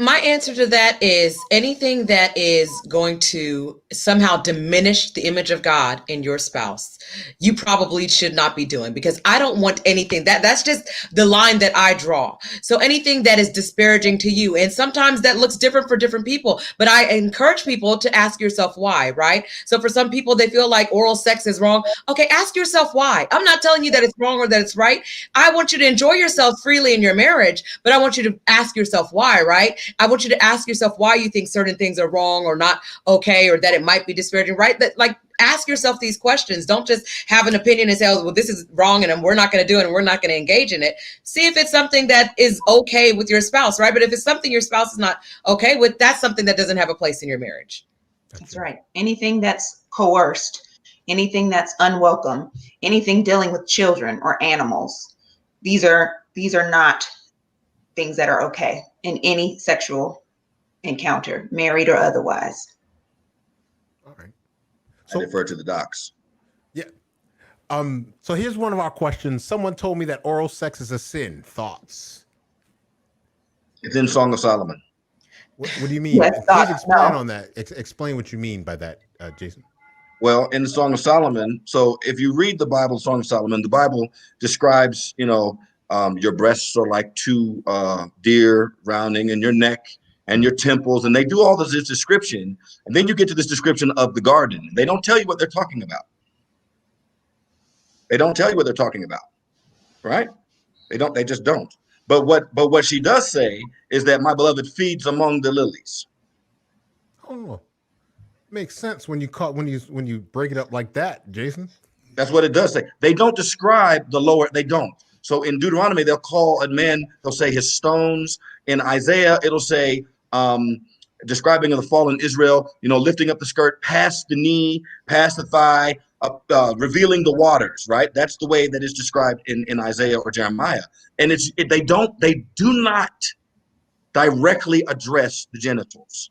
my answer to that is anything that is going to somehow diminish the image of God in your spouse, you probably should not be doing, because I don't want anything that's just the line that I draw. So anything that is disparaging to you, and sometimes that looks different for different people, but I encourage people to ask yourself why, right? So for some people, they feel like oral sex is wrong. Okay, ask yourself why. I'm not telling you that it's wrong or that it's right. I want you to enjoy yourself freely in your marriage, but I want you to ask yourself why, right? I want you to ask yourself why you think certain things are wrong or not okay, or that it might be disparaging, right? That, like, ask yourself these questions. Don't just have an opinion and say, oh, well, this is wrong and we're not going to do it and we're not going to engage in it. See if it's something that is okay with your spouse, right? But if it's something your spouse is not okay with, that's something that doesn't have a place in your marriage. That's right. Anything that's coerced, anything that's unwelcome, anything dealing with children or animals, these are not things that are okay in any sexual encounter, married or otherwise. All right. I defer to the docs. Yeah. So here's one of our questions. Someone told me that oral sex is a sin. Thoughts? It's in Song of Solomon. What do you mean? Yes, Please explain no. on that. Explain what you mean by that, Jason. Well, in the Song of Solomon, so if you read the Bible, Song of Solomon, the Bible describes, your breasts are like two deer rounding, and your neck and your temples, and they do all this description. And then you get to this description of the garden. They don't tell you what they're talking about. They don't tell you what they're talking about, right? They just don't. But what she does say is that my beloved feeds among the lilies. Oh, makes sense when you break it up like that, Jason. That's what it does say. They don't describe the lower, they don't. So in Deuteronomy, they'll call a man, they'll say his stones. In Isaiah, it'll say, describing of the fallen Israel, lifting up the skirt past the knee, past the thigh, revealing the waters, right? That's the way that is described in Isaiah or Jeremiah. And they do not directly address the genitals.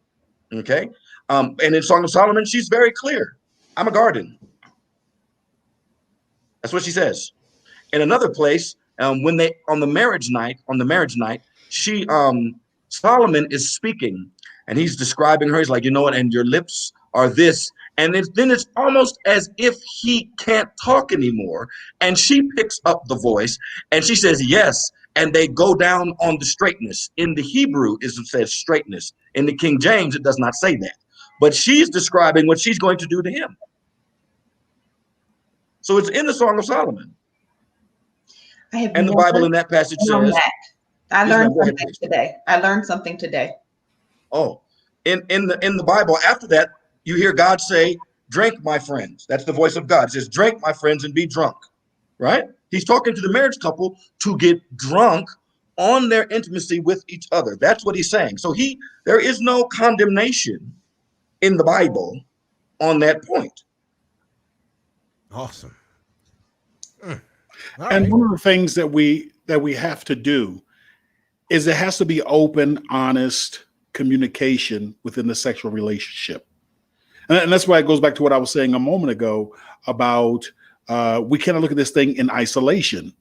Okay. And in Song of Solomon, she's very clear. I'm a garden. That's what she says. In another place, when they on the marriage night, she Solomon is speaking, and he's describing her. He's like, you know what, and your lips are this, and then it's almost as if he can't talk anymore. And she picks up the voice, and she says, yes, and they go down on the straightness. In the Hebrew, it says straightness. In the King James, it does not say that. But she's describing what she's going to do to him. So it's in the Song of Solomon. And the Bible in that passage says, I learned something today. Oh, in the Bible, after that, you hear God say, drink, my friends. That's the voice of God. It says, drink, my friends, and be drunk, right? He's talking to the marriage couple to get drunk on their intimacy with each other. That's what he's saying. So there is no condemnation in the Bible on that point. Awesome. And one of the things that we have to do is there has to be open, honest communication within the sexual relationship. And that's why it goes back to what I was saying a moment ago about we cannot look at this thing in isolation,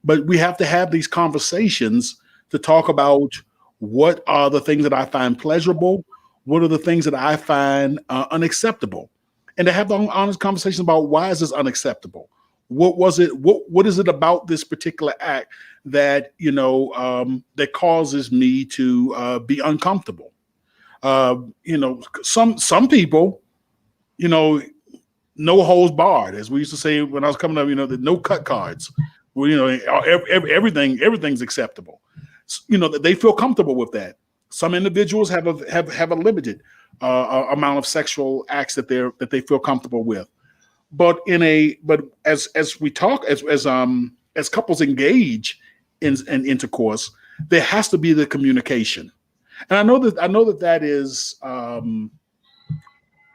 but we have to have these conversations to talk about what are the things that I find pleasurable, what are the things that I find unacceptable, and to have the honest conversation about why is this unacceptable? What was it? What is it about this particular act that that causes me to be uncomfortable? Some people, no holds barred, as we used to say when I was coming up. The no cut cards. Well, everything's acceptable. They feel comfortable with that. Some individuals have a limited amount of sexual acts that they feel comfortable with. But as we talk, as couples engage in intercourse, there has to be the communication. And I know that is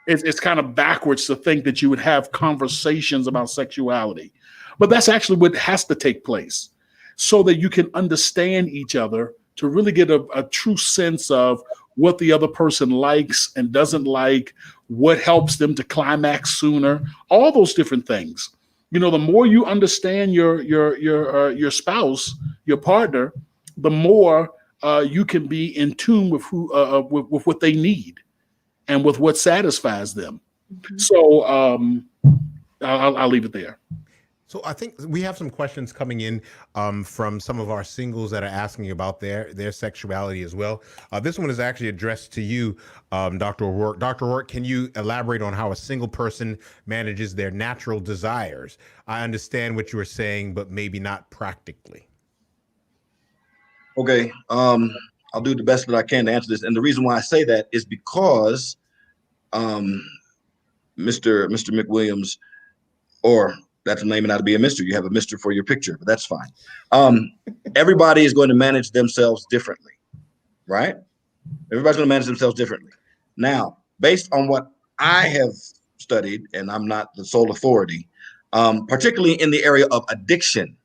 it's kind of backwards to think that you would have conversations about sexuality, but that's actually what has to take place so that you can understand each other, to really get a true sense of what the other person likes and doesn't like, what helps them to climax sooner, all those different things. The more you understand your spouse, your partner, the more you can be in tune with with what they need and with what satisfies them. Mm-hmm. So I'll leave it there. So I think we have some questions coming in from some of our singles that are asking about their sexuality as well. This one is actually addressed to you, Dr. O'Rourke. Dr. O'Rourke, can you elaborate on how a single person manages their natural desires? I understand what you were saying, but maybe not practically. Okay, I'll do the best that I can to answer this. And the reason why I say that is because Mr. McWilliams, or that's a name and not to be a Mr. You have a Mr. for your picture, but that's fine. Everybody is going to manage themselves differently, right? Everybody's going to manage themselves differently. Now, based on what I have studied, and I'm not the sole authority, particularly in the area of addiction,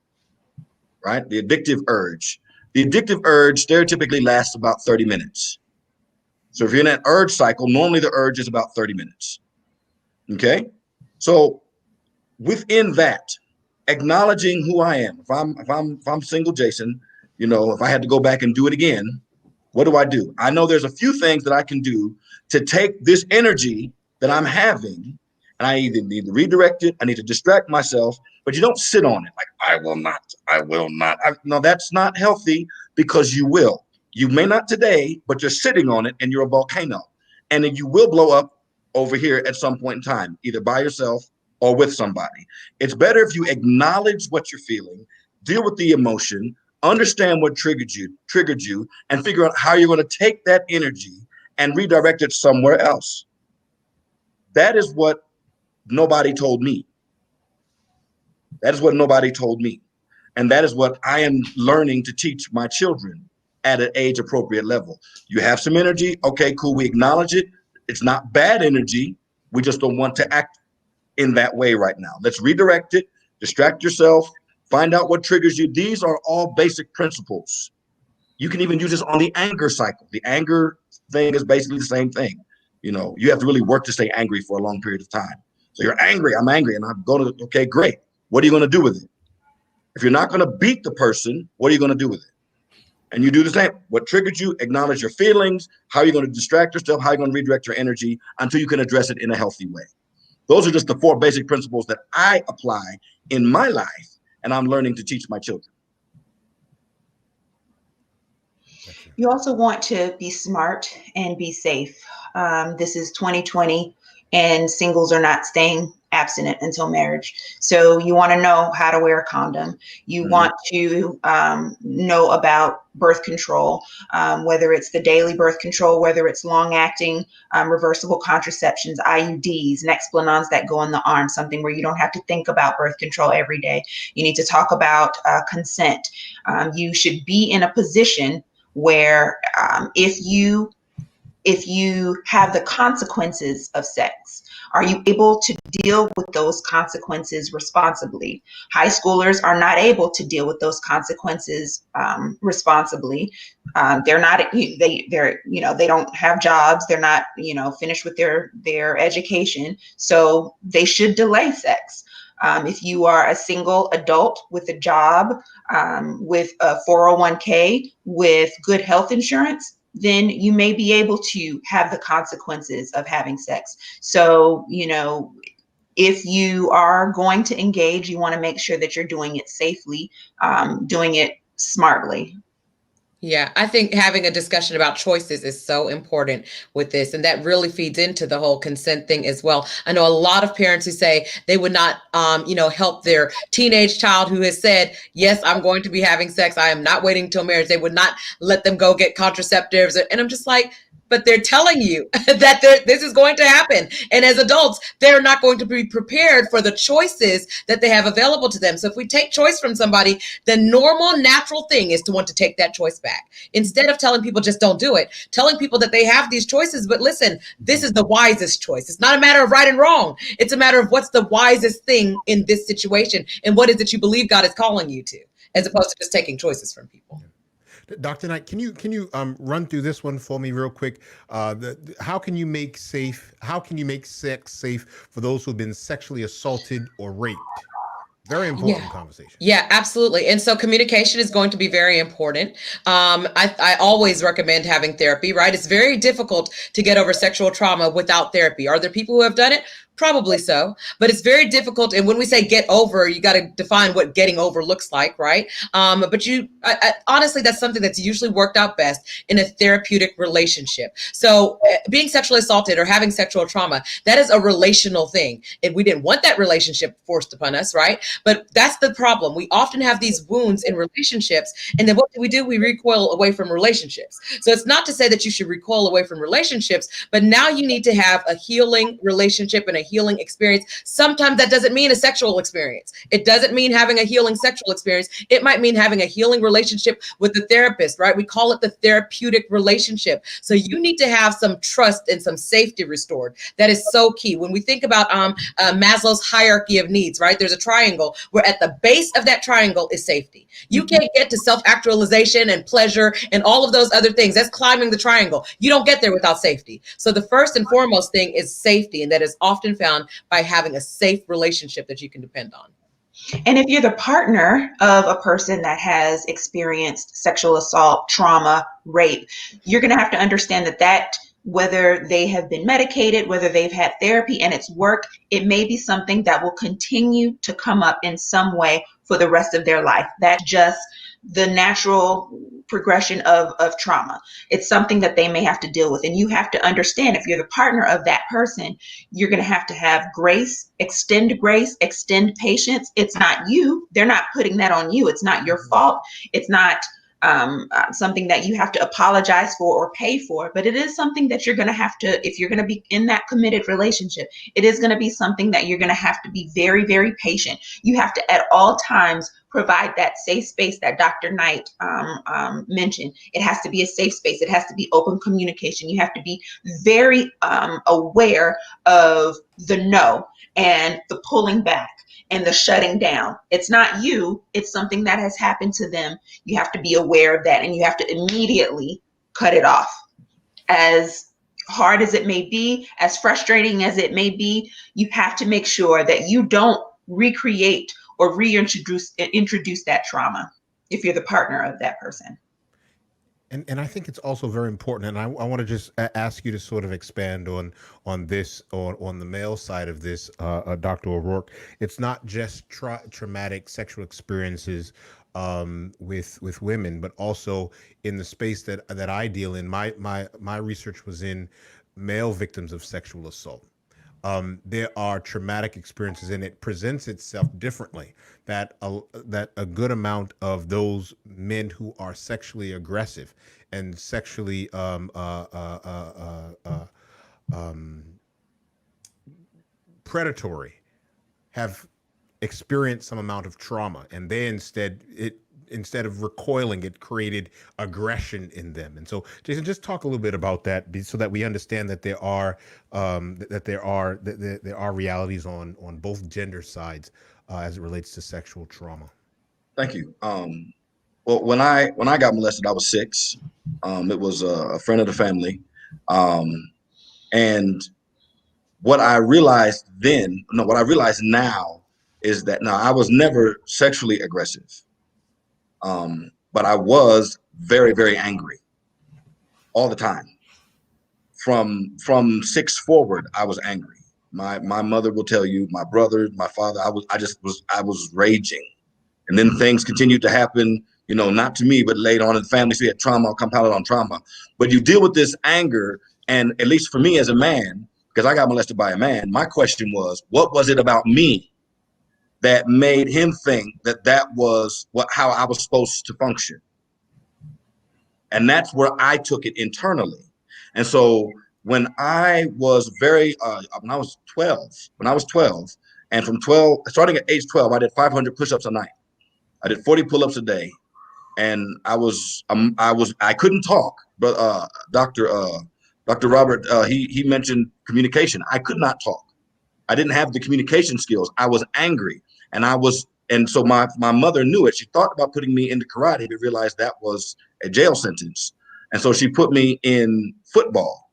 right? The addictive urge. The addictive urge stereotypically lasts about 30 minutes. So if you're in that urge cycle, normally the urge is about 30 minutes. Okay? So within that, acknowledging who I am. If I'm single Jason, if I had to go back and do it again, what do? I know there's a few things that I can do to take this energy that I'm having, and I either need to redirect it, I need to distract myself, but you don't sit on it like, I will not. No, that's not healthy, because you will. You may not today, but you're sitting on it and you're a volcano. And then you will blow up over here at some point in time, either by yourself or with somebody. It's better if you acknowledge what you're feeling, deal with the emotion, understand what triggered you, and figure out how you're going to take that energy and redirect it somewhere else. That is what nobody told me. That is what nobody told me. And that is what I am learning to teach my children at an age appropriate level. You have some energy. Okay, cool. We acknowledge it. It's not bad energy. We just don't want to act in that way right now. Let's redirect it, distract yourself, find out what triggers you. These are all basic principles. You can even use this on the anger cycle. The anger thing is basically the same thing. You know, you have to really work to stay angry for a long period of time. So you're angry, I'm angry, and I'm going to, okay, great. What are you going to do with it? If you're not going to beat the person, what are you going to do with it? And you do the same. What triggered you, acknowledge your feelings. How are you going to distract yourself? How are you going to redirect your energy until you can address it in a healthy way? Those are just the 4 basic principles that I apply in my life, and I'm learning to teach my children. You also want to be smart and be safe. This is 2020, and singles are not staying abstinent until marriage. So you want to know how to wear a condom. You want to know about birth control, whether it's the daily birth control, whether it's long-acting reversible contraceptions, IUDs, Nexplanons that go in the arm, something where you don't have to think about birth control every day. You need to talk about consent. You should be in a position where if you have the consequences of sex, are you able to deal with those consequences responsibly? High schoolers are not able to deal with those consequences responsibly. They're not, they don't have jobs. They're not, finished with their education. So they should delay sex. If you are a single adult with a job, with a 401k, with good health insurance, then you may be able to have the consequences of having sex. So, if you are going to engage, you want to make sure that you're doing it safely, doing it smartly. Yeah, I think having a discussion about choices is so important with this. And that really feeds into the whole consent thing as well. I know a lot of parents who say they would not, help their teenage child who has said, yes, I'm going to be having sex. I am not waiting till marriage. They would not let them go get contraceptives. And I'm just like, but they're telling you that this is going to happen. And as adults, they're not going to be prepared for the choices that they have available to them. So if we take choice from somebody, the normal, natural thing is to want to take that choice back. Instead of telling people just don't do it, telling people that they have these choices, but listen, this is the wisest choice. It's not a matter of right and wrong. It's a matter of what's the wisest thing in this situation and what is it you believe God is calling you to, as opposed to just taking choices from people. Dr. Knight, can you run through this one for me real quick? How can you make sex safe for those who've been sexually assaulted or raped? Very important conversation. Yeah, absolutely. And so communication is going to be very important. I always recommend having therapy, right? It's very difficult to get over sexual trauma without therapy. Are there people who have done it? Probably so, but it's very difficult. And when we say get over, you got to define what getting over looks like, right? But honestly, that's something that's usually worked out best in a therapeutic relationship. So being sexually assaulted or having sexual trauma, that is a relational thing. And we didn't want that relationship forced upon us, right? But that's the problem. We often have these wounds in relationships. And then what do? We recoil away from relationships. So it's not to say that you should recoil away from relationships, but now you need to have a healing relationship and a healing experience. Sometimes that doesn't mean a sexual experience. It doesn't mean having a healing sexual experience. It might mean having a healing relationship with the therapist, right? We call it the therapeutic relationship. So you need to have some trust and some safety restored. That is so key. When we think about Maslow's hierarchy of needs, right? There's a triangle where at the base of that triangle is safety. You can't get to self-actualization and pleasure and all of those other things. That's climbing the triangle. You don't get there without safety. So the first and foremost thing is safety, and that is often found by having a safe relationship that you can depend on. And if you're the partner of a person that has experienced sexual assault, trauma, rape, you're going to have to understand that whether they have been medicated, whether they've had therapy and it's worked, it may be something that will continue to come up in some way for the rest of their life. That's just the natural progression of trauma. It's something that they may have to deal with. And you have to understand, if you're the partner of that person, you're going to have grace, extend patience. It's not you. They're not putting that on you. It's not your fault. It's not something that you have to apologize for or pay for, but it is something that you're going to have to, if you're going to be in that committed relationship, it is going to be something that you're going to have to be very, very patient. You have to at all times provide that safe space that Dr. Knight mentioned. It has to be a safe space. It has to be open communication. You have to be very aware of the no and the pulling back and the shutting down. It's not you, it's something that has happened to them. You have to be aware of that, and you have to immediately cut it off. As hard as it may be, as frustrating as it may be, you have to make sure that you don't recreate or introduce that trauma if you're the partner of that person. And I think it's also very important, and I want to just ask you to sort of expand on this, on the male side of this, Dr. O'Rourke. It's not just traumatic sexual experiences with women, but also in the space that I deal in. My research was in male victims of sexual assault. There are traumatic experiences, and it presents itself differently. That a good amount of those men who are sexually aggressive and sexually predatory have experienced some amount of trauma, and they instead of recoiling, it created aggression in them. And so, Jason, just talk a little bit about that, so that we understand that there are realities on both gender sides as it relates to sexual trauma. Thank you. Well, when I got molested, I was 6. It was a friend of the family, and what I realized now is that I was never sexually aggressive. But I was very, very angry all the time. From 6 forward, I was angry. My mother will tell you, my brother, my father, I was raging. And then things continued to happen, not to me, but later on in the family. So we had trauma compounded on trauma. But you deal with this anger, and at least for me as a man, because I got molested by a man, my question was, what was it about me that made him think that was how I was supposed to function? And that's where I took it internally. And so when I was when I was 12, and from 12, starting at age 12, I did 500 push-ups a night. I did 40 pull-ups a day, and I couldn't talk, but Dr. Robert, he mentioned communication. I could not talk. I didn't have the communication skills. I was angry. And so my mother knew it. She thought about putting me into karate, but realized that was a jail sentence. And so she put me in football.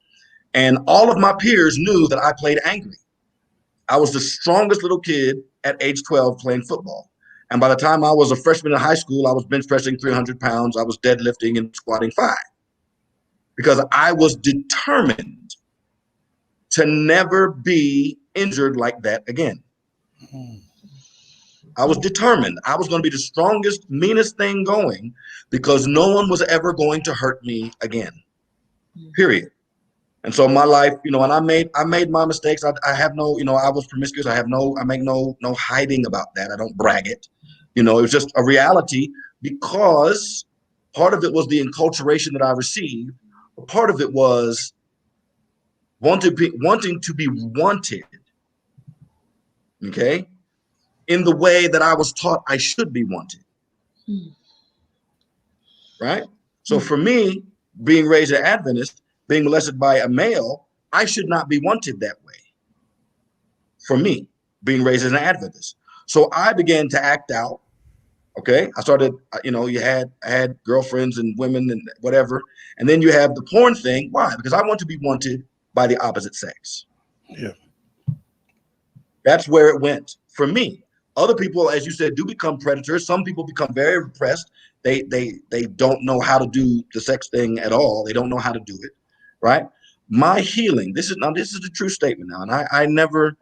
And all of my peers knew that I played angry. I was the strongest little kid at age 12 playing football. And by the time I was a freshman in high school, I was bench pressing 300 pounds. I was deadlifting and squatting 5. Because I was determined to never be injured like that again. I was determined. I was going to be the strongest, meanest thing going, because no one was ever going to hurt me again, period. And so my life, and I made my mistakes. I have no, I was promiscuous. I make no hiding about that. I don't brag it. It was just a reality, because part of it was the enculturation that I received. But part of it was wanting to be wanted. Okay. In the way that I was taught I should be wanted. Right? So for me, being raised an Adventist, being molested by a male, I should not be wanted that way. For me, being raised as an Adventist. So I began to act out. Okay. I started, I had girlfriends and women and whatever. And then you have the porn thing. Why? Because I want to be wanted by the opposite sex. Yeah. That's where it went for me. Other people, as you said, do become predators. Some people become very repressed. They don't know how to do the sex thing at all. They don't know how to do it, right? My healing, this is a true statement now, and I never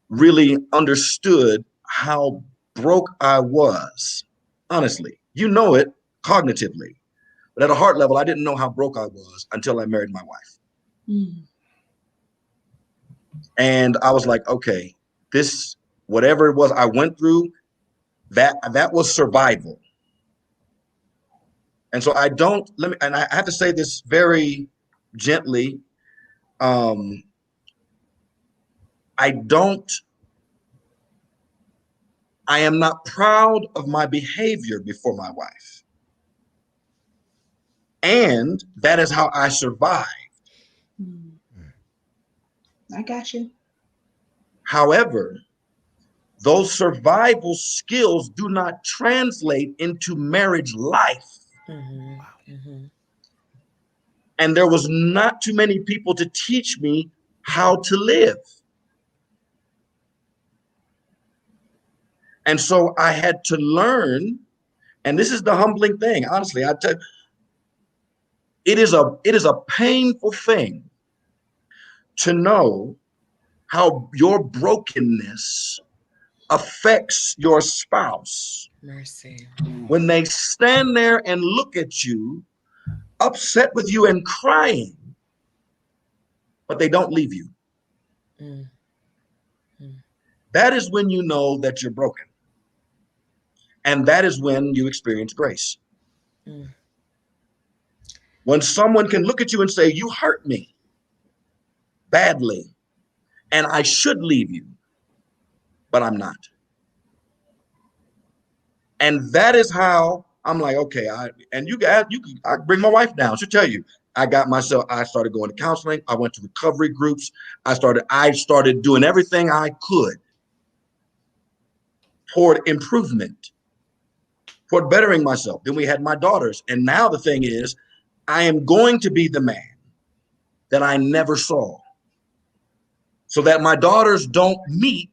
really understood how broke I was, honestly. It cognitively, but at a heart level, I didn't know how broke I was until I married my wife. And I was like, okay, this, whatever it was I went through, that was survival. And so I don't let me, and I have to say this very gently. Um, I don't, I am not proud of my behavior before my wife. And that is how I survive. I got you. However, those survival skills do not translate into marriage life. And there was not too many people to teach me how to live. And so I had to learn, and this is the humbling thing, honestly, I tell you, it is a painful thing to know how your brokenness affects your spouse. Mercy. When they stand there and look at you, upset with you and crying, but they don't leave you. That is when you know that you're broken. And that is when you experience grace. When someone can look at you and say, you hurt me badly, and I should leave you, but I'm not. And that is how I'm like, okay, I bring my wife down. She'll tell you, I started going to counseling. I went to recovery groups. I started doing everything I could toward improvement, toward bettering myself. Then we had my daughters. And now the thing is, I am going to be the man that I never saw, so that my daughters don't meet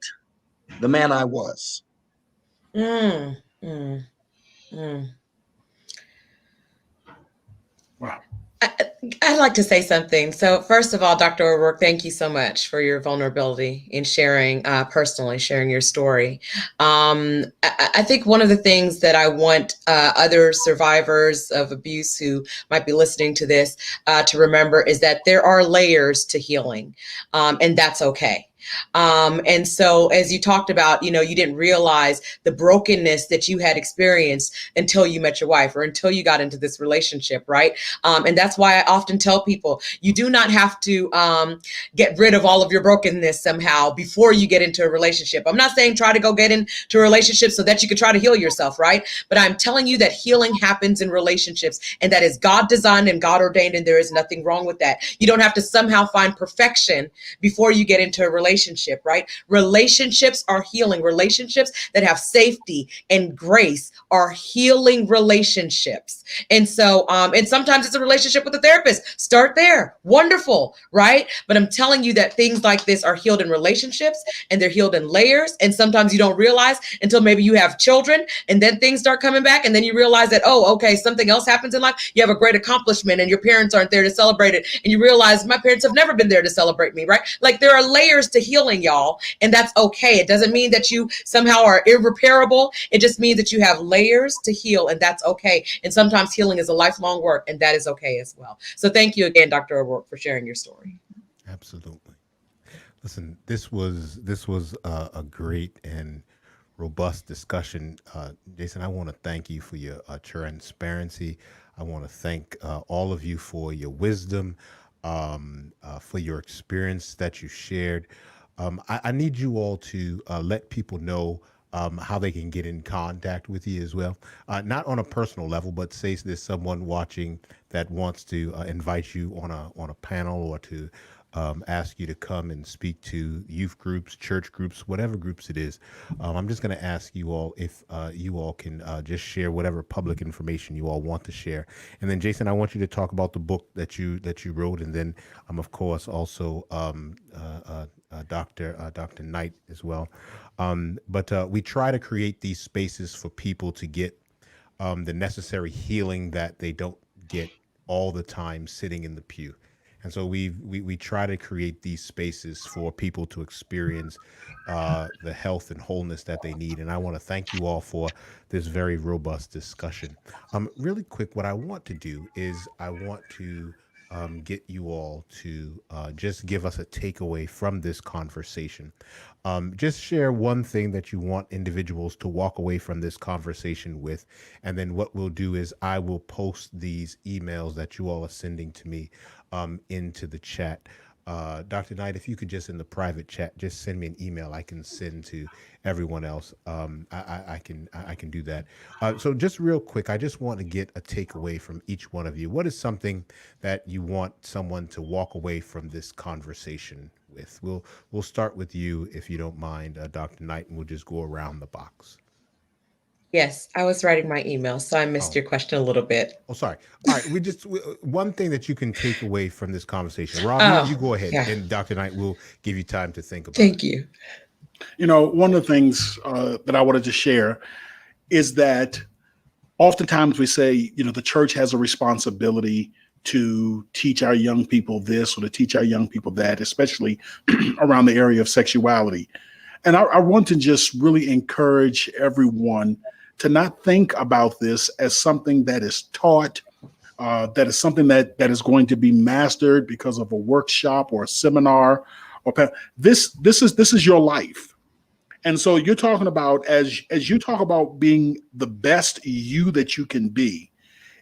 the man I was. Wow. I'd like to say something. So first of all, Dr. O'Rourke, thank you so much for your vulnerability in sharing, personally sharing your story. I think one of the things that I want other survivors of abuse who might be listening to this to remember is that there are layers to healing, and that's okay. And so as you talked about, you didn't realize the brokenness that you had experienced until you met your wife or until you got into this relationship, right? And that's why I often tell people, you do not have to get rid of all of your brokenness somehow before you get into a relationship. I'm not saying try to go get into a relationship so that you could try to heal yourself, right? But I'm telling you that healing happens in relationships, and that is God designed and God ordained, and there is nothing wrong with that. You don't have to somehow find perfection before you get into a relationship, right? Relationships are healing. Relationships that have safety and grace are healing relationships. And so, and sometimes it's a relationship with a therapist. Start there. Wonderful, right? But I'm telling you that things like this are healed in relationships, and they're healed in layers. And sometimes you don't realize until maybe you have children, and then things start coming back. And then you realize that, oh, okay, something else happens in life. You have a great accomplishment and your parents aren't there to celebrate it. And you realize my parents have never been there to celebrate me, right? Like, there are layers to healing, y'all. And that's okay. It doesn't mean that you somehow are irreparable. It just means that you have layers to heal, and that's okay. And sometimes healing is a lifelong work, and that is okay as well. So thank you again, Dr. O'Rourke, for sharing your story. Absolutely. Listen, this was a great and robust discussion. Jason, I want to thank you for your transparency. I want to thank all of you for your wisdom, for your experience that you shared. I need you all to let people know how they can get in contact with you as well. Not on a personal level, but say there's someone watching that wants to invite you on a panel, or to ask you to come and speak to youth groups, church groups, whatever groups it is. I'm just going to ask you all if you all can just share whatever public information you all want to share. And then, Jason, I want you to talk about the book that you wrote, and then, of course, also Dr. Knight as well. But we try to create these spaces for people to get the necessary healing that they don't get all the time sitting in the pew. And so we try to create these spaces for people to experience the health and wholeness that they need. And I want to thank you all for this very robust discussion. Really quick, what I want to do is I want to get you all to just give us a takeaway from this conversation. Just share one thing that you want individuals to walk away from this conversation with. And then what we'll do is I will post these emails that you all are sending to me into the chat. Dr. Knight, if you could just in the private chat, just send me an email I can send to everyone else. I can do that. So just real quick, I just want to get a takeaway from each one of you. What is something that you want someone to walk away from this conversation with? We'll start with you if you don't mind, Dr. Knight, and we'll just go around the box. Yes, I was writing my email, so I missed your question a little bit. Oh, sorry. All right. One thing that you can take away from this conversation. Rob, you go ahead, yeah. and Dr. Knight will give you time to think about Thank it. you. You know, one of the things that I wanted to share is that oftentimes we say, you know, the church has a responsibility to teach our young people this or to teach our young people that, especially around the area of sexuality. And I want to just really encourage everyone to not think about this as something that is taught, that is something that is going to be mastered because of a workshop or a seminar. This is your life. And so you're talking about, as you talk about being the best you that you can be,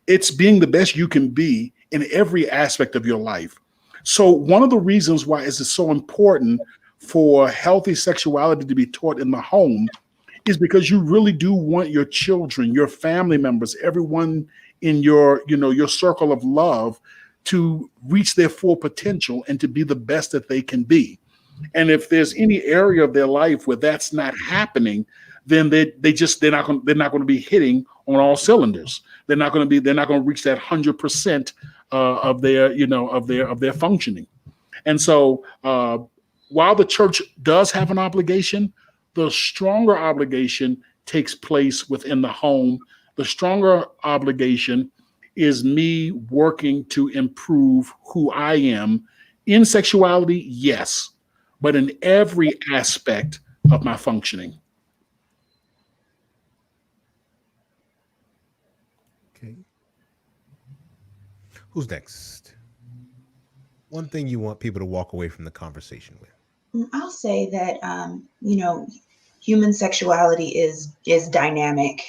it's being the best you can be in every aspect of your life. So one of the reasons why it's so important for healthy sexuality to be taught in the home is because you really do want your children, your family members, everyone in your, you know, your circle of love to reach their full potential and to be the best that they can be. And if there's any area of their life where that's not happening, then they're not going to be hitting on all cylinders. They're not going to reach that 100% of their, you know, of their functioning. And so while the church does have an obligation, the stronger obligation takes place within the home. The stronger obligation is me working to improve who I am in sexuality, yes, but in every aspect of my functioning. Okay. Who's next? One thing you want people to walk away from the conversation with. I'll say that you know, human sexuality is dynamic.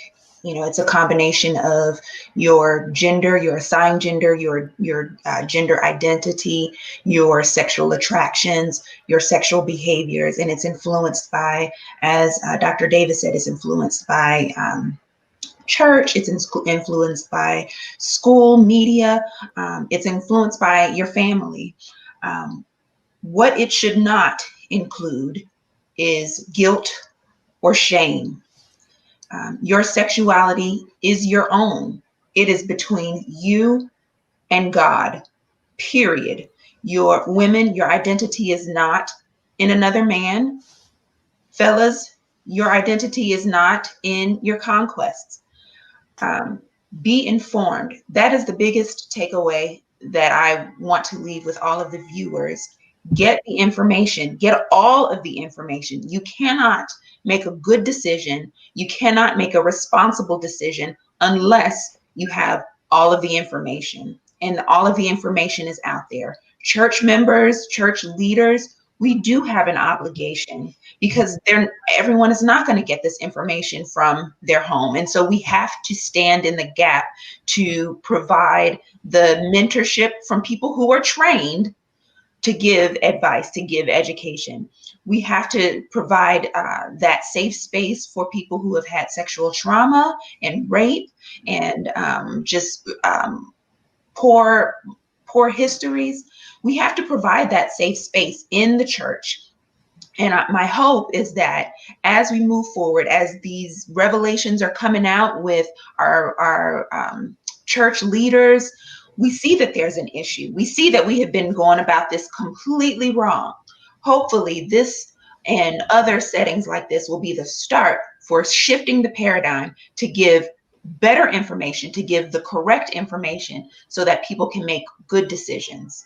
You know, it's a combination of your gender, your assigned gender, your gender identity, your sexual attractions, your sexual behaviors, and it's influenced by, as Dr. Davis said, it's influenced by church, it's influenced by school, media, it's influenced by your family. What it should not include is guilt or shame. Your sexuality is your own. It is between you and God, period. Your women, your identity is not in another man. Fellas, your identity is not in your conquests. Be informed. That is the biggest takeaway that I want to leave with all of the viewers. Get the information, get all of the information. You cannot make a good decision. You cannot make a responsible decision unless you have all of the information. And all of the information is out there. Church members, church leaders, we do have an obligation because everyone is not going to get this information from their home. And so we have to stand in the gap to provide the mentorship from people who are trained to give advice, to give education. We have to provide that safe space for people who have had sexual trauma and rape and poor histories. We have to provide that safe space in the church. And my hope is that as we move forward, as these revelations are coming out with our church leaders, we see that there's an issue. We see that we have been going about this completely wrong. Hopefully this and other settings like this will be the start for shifting the paradigm to give better information, to give the correct information so that people can make good decisions.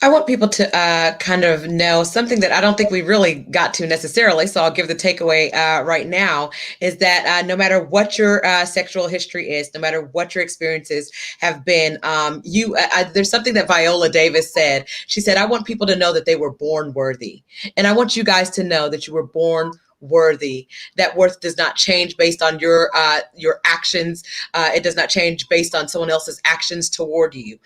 I want people to kind of know something that I don't think we really got to necessarily. So I'll give the takeaway right now is that no matter what your sexual history is, no matter what your experiences have been, there's something that Viola Davis said. She said, I want people to know that they were born worthy. And I want you guys to know that you were born worthy. That worth does not change based on your actions. It does not change based on someone else's actions toward you.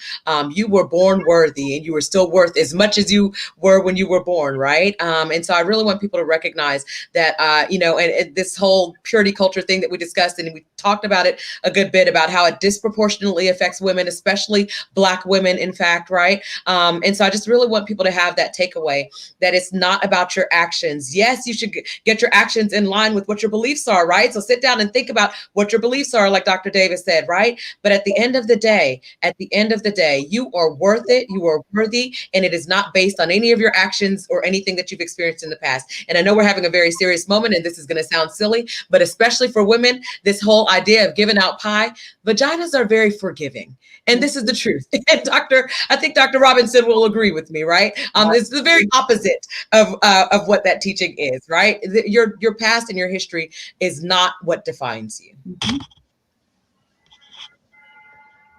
You were born worthy, and you were still worth as much as you were when you were born, right? And so I really want people to recognize that, and this whole purity culture thing that we discussed, and we talked about it a good bit about how it disproportionately affects women, especially Black women, in fact, right? And so I just really want people to have that takeaway that it's not about your actions. Yes, you should get your actions in line with what your beliefs are, right? So sit down and think about what your beliefs are, like Dr. Davis said, right? But at the end of the day, you are worth it. You are worthy. And it is not based on any of your actions or anything that you've experienced in the past. And I know we're having a very serious moment, and this is going to sound silly, but especially for women, this whole idea of giving out pie, vaginas are very forgiving. And this is the truth. And I think Dr. Robinson will agree with me, right? It's the very opposite of what that teaching is, right? Your past and your history is not what defines you.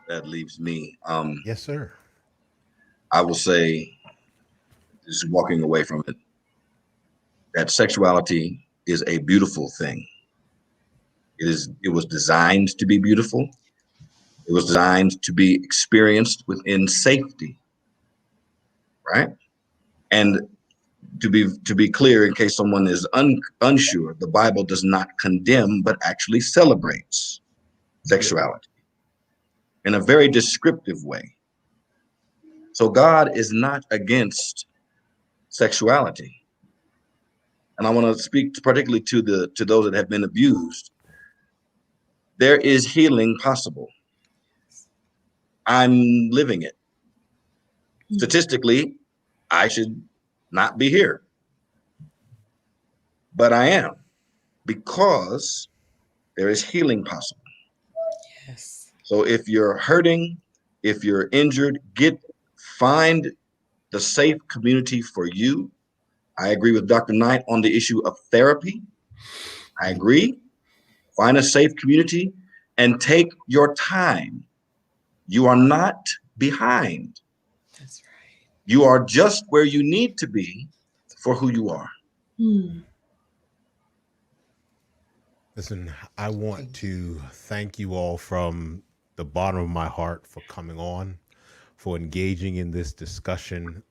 That leaves me. Yes, sir. I will say, just walking away from it, that sexuality is a beautiful thing. It was designed to be beautiful. It was designed to be experienced within safety, right? And to be clear, in case someone is unsure, the Bible does not condemn, but actually celebrates sexuality in a very descriptive way. So God is not against sexuality. And I want to speak particularly to those that have been abused. There is healing possible. I'm living it. Statistically, I should not be here, but I am, because there is healing possible. Yes. So if you're hurting, if you're injured, find the safe community for you. I agree with Dr. Knight on the issue of therapy. I agree. Find a safe community and take your time. You are not behind. That's right. You are just where you need to be for who you are. Listen, I want to thank you all from the bottom of my heart for coming on, for engaging in this discussion.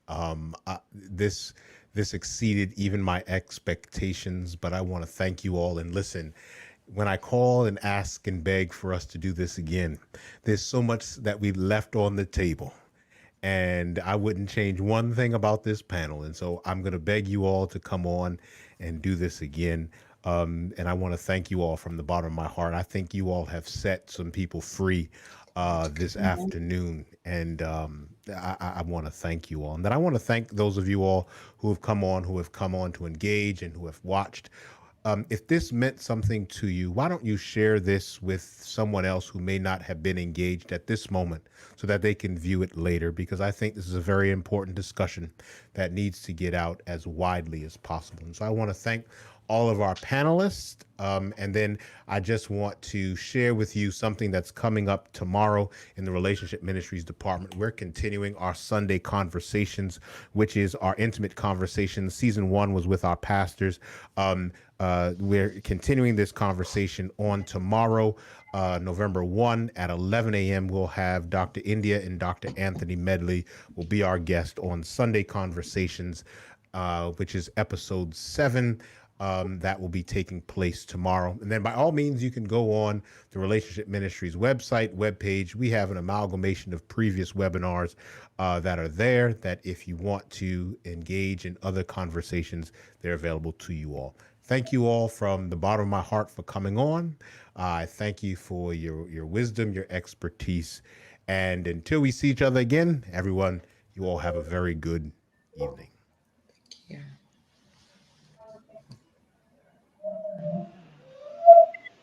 This exceeded even my expectations, but I want to thank you all. And listen, when I call and ask and beg for us to do this again, there's so much that we left on the table. And I wouldn't change one thing about this panel. And so I'm going to beg you all to come on and do this again. And I want to thank you all from the bottom of my heart. I think you all have set some people free this afternoon. And I want to thank you all. And then I want to thank those of you all who have come on to engage and who have watched. If this meant something to you, why don't you share this with someone else who may not have been engaged at this moment so that they can view it later? Because I think this is a very important discussion that needs to get out as widely as possible. And so I want to thank all of our panelists. And then I just want to share with you something that's coming up tomorrow in the Relationship Ministries Department. We're continuing our Sunday conversations, which is our intimate conversations. Season 1 was with our pastors. We're continuing this conversation on tomorrow, November 1 at 11 a.m. We'll have Dr. India and Dr. Anthony Medley will be our guest on Sunday Conversations, which is episode 7. That will be taking place tomorrow. And then by all means, you can go on the Relationship Ministries webpage. We have an amalgamation of previous webinars that are there, that if you want to engage in other conversations, they're available to you all. Thank you all from the bottom of my heart for coming on. I thank you for your wisdom, your expertise. And until we see each other again, everyone, you all have a very good evening.